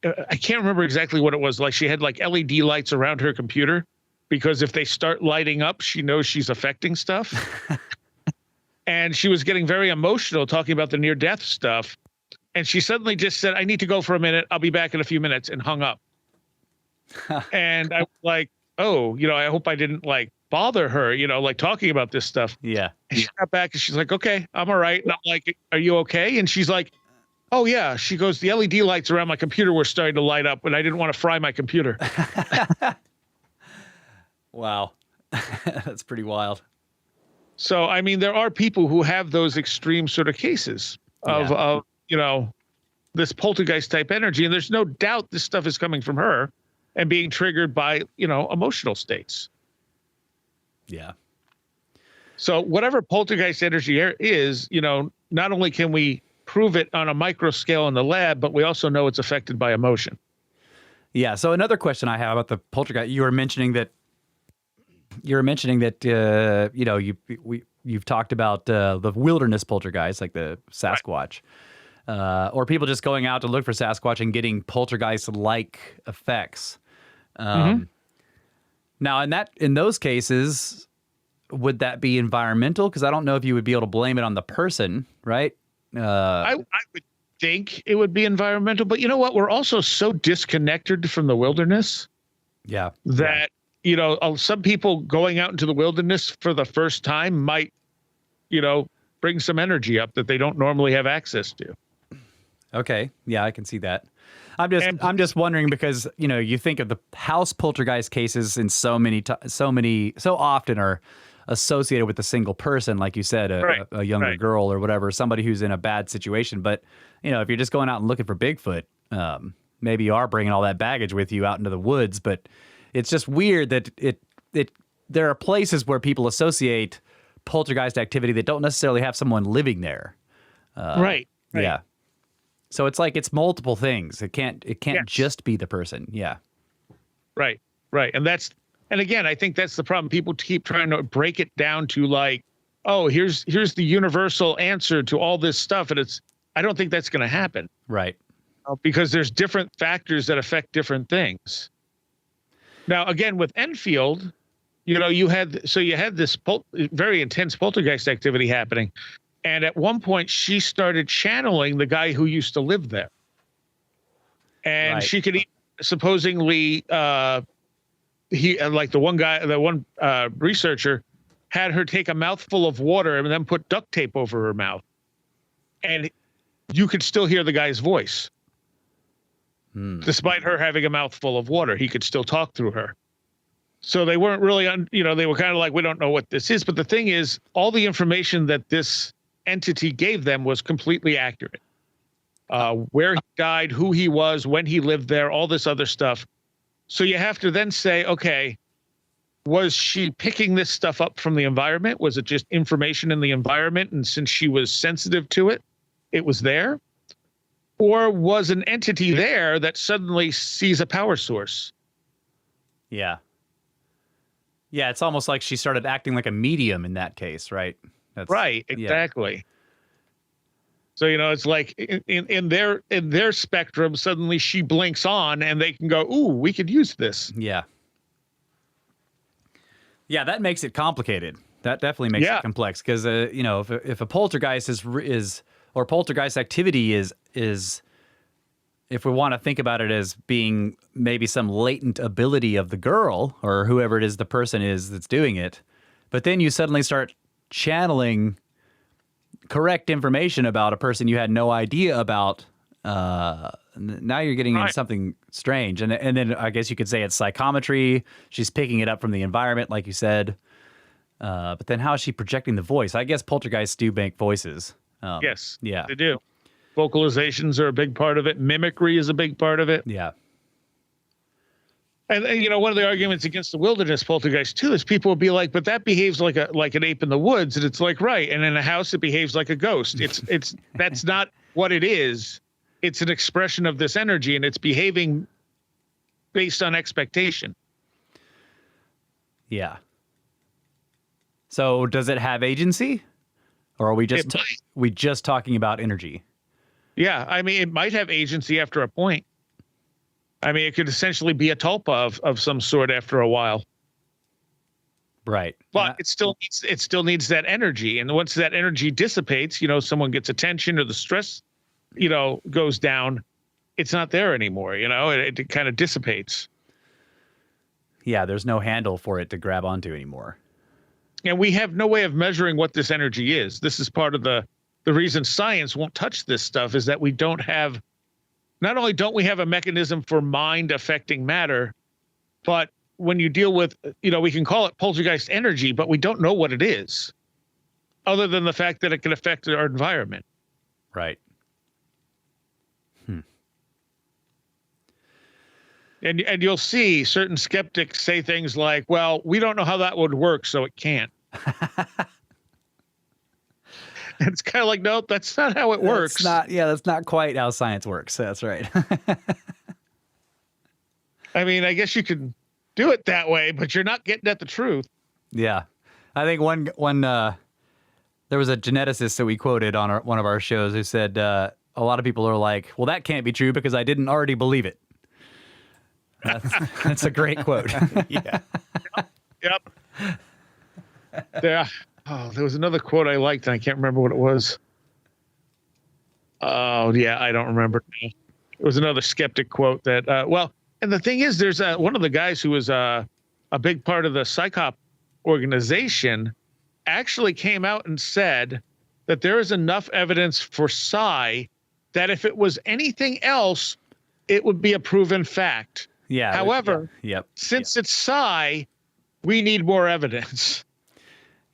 I can't remember exactly what it was. Like she had like LED lights around her computer because if they start lighting up, she knows she's affecting stuff. And she was getting very emotional talking about the near-death stuff. And she suddenly just said, I need to go for a minute. I'll be back in a few minutes, and hung up. And I was like, oh, I hope I didn't like bother her, talking about this stuff. Yeah. And she got back and she's like, okay, I'm all right. And I'm like, are you okay? And she's like, oh yeah. She goes, the LED lights around my computer were starting to light up, and I didn't want to fry my computer. Wow. That's pretty wild. So, I mean, there are people who have those extreme sort of cases of this poltergeist type energy. And there's no doubt this stuff is coming from her and being triggered by, emotional states. Yeah. So whatever poltergeist energy is, not only can we prove it on a micro scale in the lab, but we also know it's affected by emotion. Yeah. So another question I have about the poltergeist, you were mentioning that you've talked about the wilderness poltergeist, like the Sasquatch, or people just going out to look for Sasquatch and getting poltergeist-like effects. Now, in those cases, would that be environmental? Because I don't know if you would be able to blame it on the person, right? I would think it would be environmental, but you know what? We're also so disconnected from the wilderness. Yeah. That. Some people going out into the wilderness for the first time might, bring some energy up that they don't normally have access to. Okay. Yeah, I can see that. I'm just wondering because, you think of the house poltergeist cases in so often are associated with a single person, like you said, a younger girl or whatever, somebody who's in a bad situation. But, if you're just going out and looking for Bigfoot, maybe you are bringing all that baggage with you out into the woods, but it's just weird that there are places where people associate poltergeist activity that don't necessarily have someone living there. Right. Yeah. So it's like it's multiple things. It can't just be the person. Yeah. Right. And again, I think that's the problem. People keep trying to break it down to like, oh, here's the universal answer to all this stuff, and I don't think that's going to happen. Right. Because there's different factors that affect different things. Now, again, with Enfield, you had this very intense poltergeist activity happening. And at one point she started channeling the guy who used to live there. And she could supposedly, the one researcher had her take a mouthful of water and then put duct tape over her mouth. And you could still hear the guy's voice. Despite her having a mouthful of water, he could still talk through her. So they weren't really, they were kind of like, we don't know what this is. But the thing is, all the information that this entity gave them was completely accurate. Where he died, who he was, when he lived there, all this other stuff. So you have to then say, okay, was she picking this stuff up from the environment? Was it just information in the environment? And since she was sensitive to it, it was there? Or was an entity there that suddenly sees a power source? Yeah. Yeah, it's almost like she started acting like a medium in that case, right? Right, exactly. Yeah. So, it's like in their spectrum, suddenly she blinks on and they can go, ooh, we could use this. Yeah. Yeah, that makes it complicated. That definitely makes it complex because you know, if a poltergeist is or poltergeist activity is if we want to think about it as being maybe some latent ability of the girl or whoever it is the person is that's doing it, but then you suddenly start channeling correct information about a person you had no idea about. Now you're getting into something strange, and then I guess you could say it's psychometry. She's picking it up from the environment, like you said. But then how is she projecting the voice? I guess poltergeists do make voices. Yes, yeah, they do. Vocalizations are a big part of it. Mimicry is a big part of it. Yeah. And you know, one of the arguments against the Wilderness Poltergeist too is people will be like, "But that behaves like an ape in the woods," and it's like, right. And in a house, it behaves like a ghost. It's that's not what it is. It's an expression of this energy, and it's behaving based on expectation. Yeah. So does it have agency, or are we just talking about energy? Yeah, I mean, it might have agency after a point. I mean, it could essentially be a tulpa of some sort after a while. Right. But it still needs that energy, and once that energy dissipates, you know, someone gets attention or the stress, you know, goes down, it's not there anymore. You know, it kind of dissipates. Yeah, there's no handle for it to grab onto anymore. And we have no way of measuring what this energy is. This is part of the reason science won't touch this stuff, is that we don't have, not only don't we have a mechanism for mind affecting matter, but when you deal with, you know, we can call it poltergeist energy, but we don't know what it is, other than the fact that it can affect our environment. Right. And you'll see certain skeptics say things like, well, we don't know how that would work, so it can't. And it's kind of like, nope, that's not how it works. That's not quite how science works. That's right. I mean, I guess you can do it that way, but you're not getting at the truth. Yeah. I think one there was a geneticist that we quoted on one of our shows who said a lot of people are like, well, that can't be true because I didn't already believe it. That's a great quote. Yeah. Yep. Yeah. Oh, there was another quote I liked, and I can't remember what it was. Oh, yeah, I don't remember. It was another skeptic quote that, well, and the thing is, there's one of the guys who was a big part of the Psychop organization actually came out and said that there is enough evidence for psi that if it was anything else, it would be a proven fact. Yeah. However, since it's psi, we need more evidence.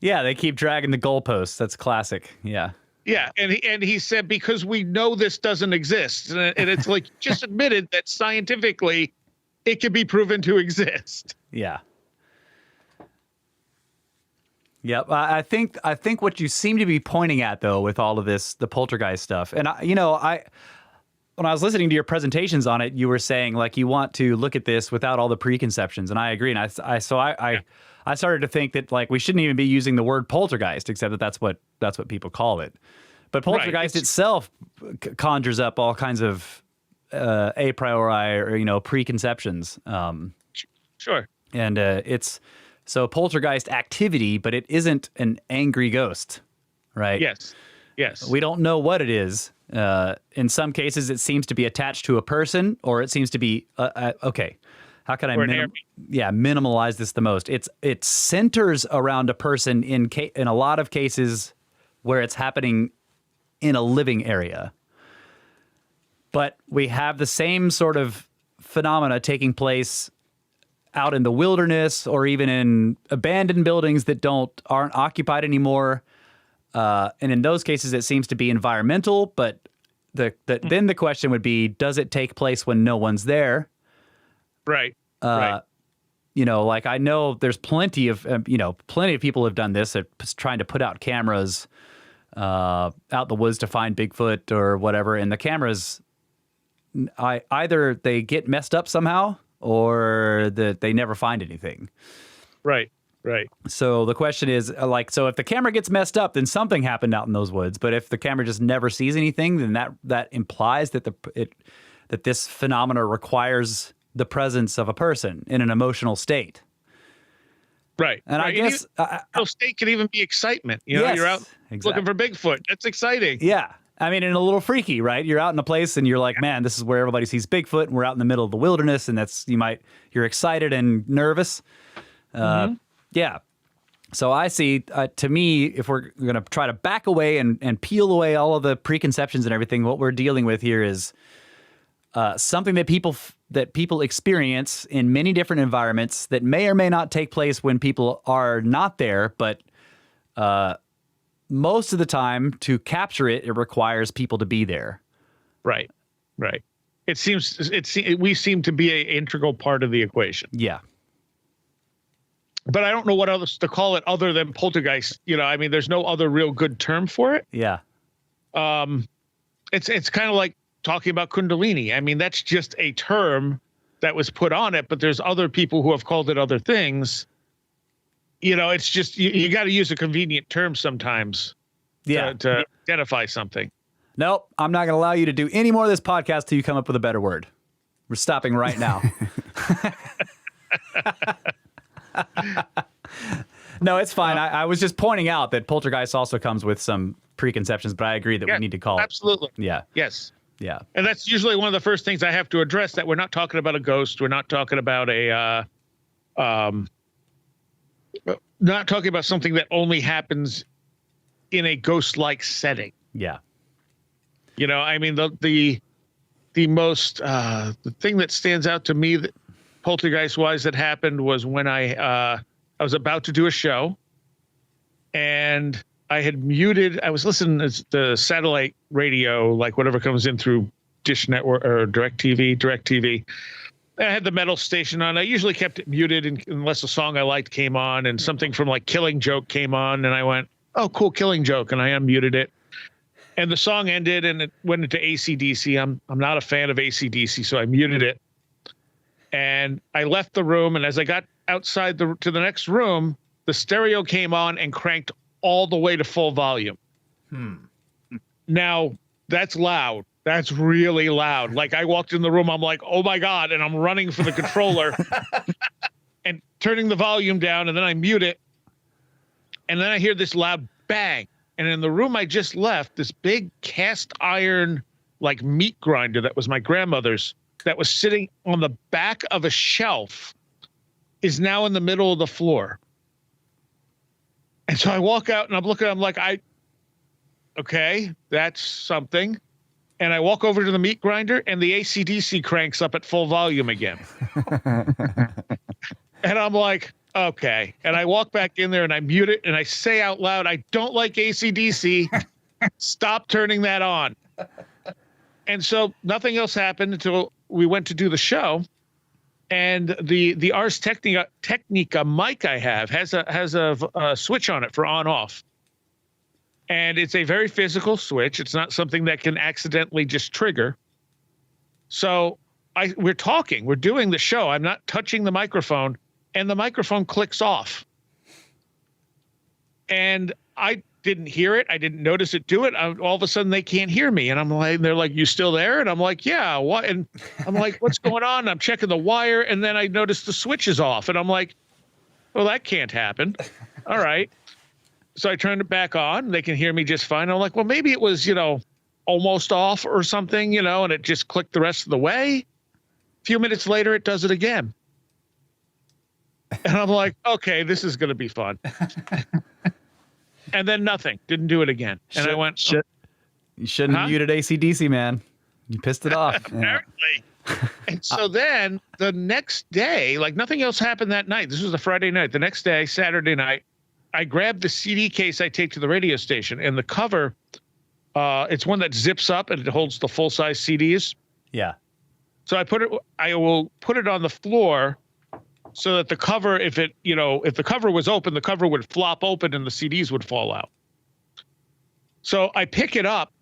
Yeah, they keep dragging the goalposts. That's classic. Yeah. Yeah, and he said, because we know this doesn't exist, and it's like, just admitted that scientifically it can be proven to exist. Yeah. Yep. I think what you seem to be pointing at, though, with all of this, the poltergeist stuff, and when I was listening to your presentations on it, you were saying like you want to look at this without all the preconceptions, and I agree. And I started to think that like we shouldn't even be using the word poltergeist, except that that's what people call it. But poltergeist itself conjures up all kinds of a priori or preconceptions. Sure. And it's so poltergeist activity, but it isn't an angry ghost, right? Yes. We don't know what it is. In some cases, it seems to be attached to a person, or it seems to be okay. How can I minimalize this the most? It centers around a person in a lot of cases where it's happening in a living area. But we have the same sort of phenomena taking place out in the wilderness or even in abandoned buildings that aren't occupied anymore. And in those cases, it seems to be environmental, but then the question would be, does it take place when no one's there? Right. Right. Like I know there's plenty of people have done this, trying to put out cameras out the woods to find Bigfoot or whatever. And the cameras, either they get messed up somehow or that they never find anything. Right. Right. So the question is, so if the camera gets messed up, then something happened out in those woods. But if the camera just never sees anything, then that implies that that this phenomena requires the presence of a person in an emotional state. Right. And right. I guess State can even be excitement. You know, you're out looking for Bigfoot. That's exciting. Yeah. I mean, and a little freaky, right? You're out in a place and you're like, man, this is where everybody sees Bigfoot, and we're out in the middle of the wilderness, and you're excited and nervous. Yeah. So I see, to me, if we're going to try to back away and peel away all of the preconceptions and everything, what we're dealing with here is something that people experience in many different environments that may or may not take place when people are not there, but most of the time, to capture it, it requires people to be there. Right. Right. We seem to be an integral part of the equation. Yeah. But I don't know what else to call it other than poltergeist. You know, I mean, there's no other real good term for it. Yeah. It's kind of like talking about Kundalini. I mean, that's just a term that was put on it, but there's other people who have called it other things. You know, it's just, you got to use a convenient term sometimes to identify something. Nope, I'm not going to allow you to do any more of this podcast till you come up with a better word. We're stopping right now. No, it's fine. I was just pointing out that poltergeist also comes with some preconceptions, but I agree that we need to call it. Absolutely. Yeah. Yes. Yeah. And that's usually one of the first things I have to address, that we're not talking about a ghost. We're not talking about not talking about something that only happens in a ghost-like setting. Yeah. You know, I mean, the most the thing that stands out to me that poltergeist-wise that happened was when I was about to do a show, and I had muted. I was listening to the satellite radio, like whatever comes in through Dish Network or DirecTV. I had the metal station on. I usually kept it muted unless a song I liked came on, and something from like Killing Joke came on, and I went, "Oh, cool, Killing Joke," and I unmuted it. And the song ended, and it went into AC/DC. I'm not a fan of AC/DC, so I muted it. And I left the room, and as I got outside to the next room, the stereo came on and cranked all the way to full volume. Now, that's loud. That's really loud. Like, I walked in the room, I'm like, oh my God, and I'm running for the controller and turning the volume down, and then I mute it. And then I hear this loud bang. And in the room I just left, this big cast iron, like meat grinder that was my grandmother's, that was sitting on the back of a shelf, is now in the middle of the floor. And so I walk out and I'm like, okay, that's something. And I walk over to the meat grinder, and the AC/DC cranks up at full volume again. And I'm like, okay. And I walk back in there and I mute it, and I say out loud, I don't like AC/DC. Stop turning that on. And so nothing else happened until we went to do the show. And the Ars Technica mic I have has a switch on it for on off. And it's a very physical switch. It's not something that can accidentally just trigger. So we're talking, we're doing the show. I'm not touching the microphone, and the microphone clicks off. And I didn't hear it. I didn't notice it do it. All of a sudden they can't hear me. And I'm like, they're like, you still there? And I'm like, yeah, what? And I'm like, what's going on? I'm checking the wire. And then I noticed the switch is off, and I'm like, well, that can't happen. All right. So I turned it back on. They can hear me just fine. I'm like, well, maybe it was, almost off or something, and it just clicked the rest of the way. A few minutes later, it does it again. And I'm like, okay, this is going to be fun. And then nothing. Didn't do it again. And I went, you shouldn't have muted AC/DC, man. You pissed it off. Apparently. And so then the next day, like nothing else happened that night. This was a Friday night. The next day, Saturday night, I grabbed the CD case I take to the radio station, and the cover, it's one that zips up and it holds the full size CDs. Yeah. So I will put it on the floor so that the cover, if the cover was open, the cover would flop open and the CDs would fall out. So I pick it up,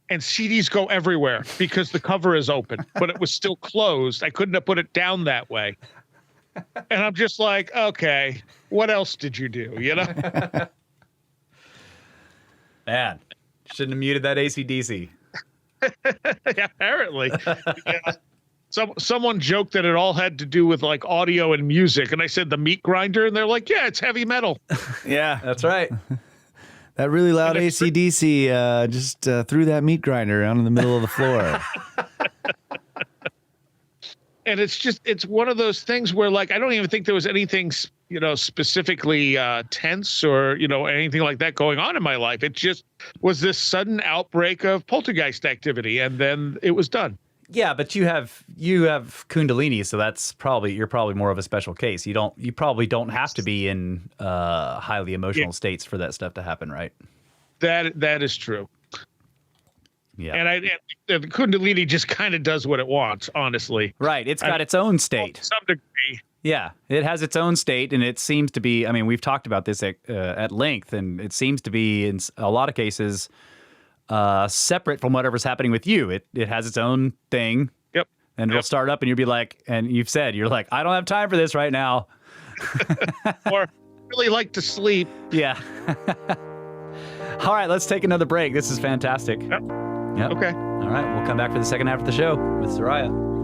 and CDs go everywhere because the cover is open, but it was still closed. I couldn't have put it down that way. And I'm just like, okay, what else did you do? Man, shouldn't have muted that AC/DC. Yeah, apparently. Yeah. Someone joked that it all had to do with like audio and music, and I said the meat grinder, and they're like, yeah, it's heavy metal. Yeah. That's right. That really loud And it's AC/DC just threw that meat grinder out in the middle of the floor. And it's one of those things where, like, I don't even think there was anything, specifically tense or, anything like that going on in my life. It just was this sudden outbreak of poltergeist activity, and then it was done. Yeah, but you have Kundalini, so you're probably more of a special case. You probably don't have to be in highly emotional states for that stuff to happen, right? That is true. Yeah. And the Kundalini just kind of does what it wants, honestly. Right. It's got its own state. To some degree. Yeah, it has its own state, and it seems to be. I mean, we've talked about this at length, and it seems to be in a lot of cases separate from whatever's happening with you. It has its own thing. Yep. And it'll start up, and you'll be like, and you're like, I don't have time for this right now. Or really like to sleep. Yeah. All right, let's take another break. This is fantastic. Yep. Yep. Okay. All right, we'll come back for the second half of the show with Seriah.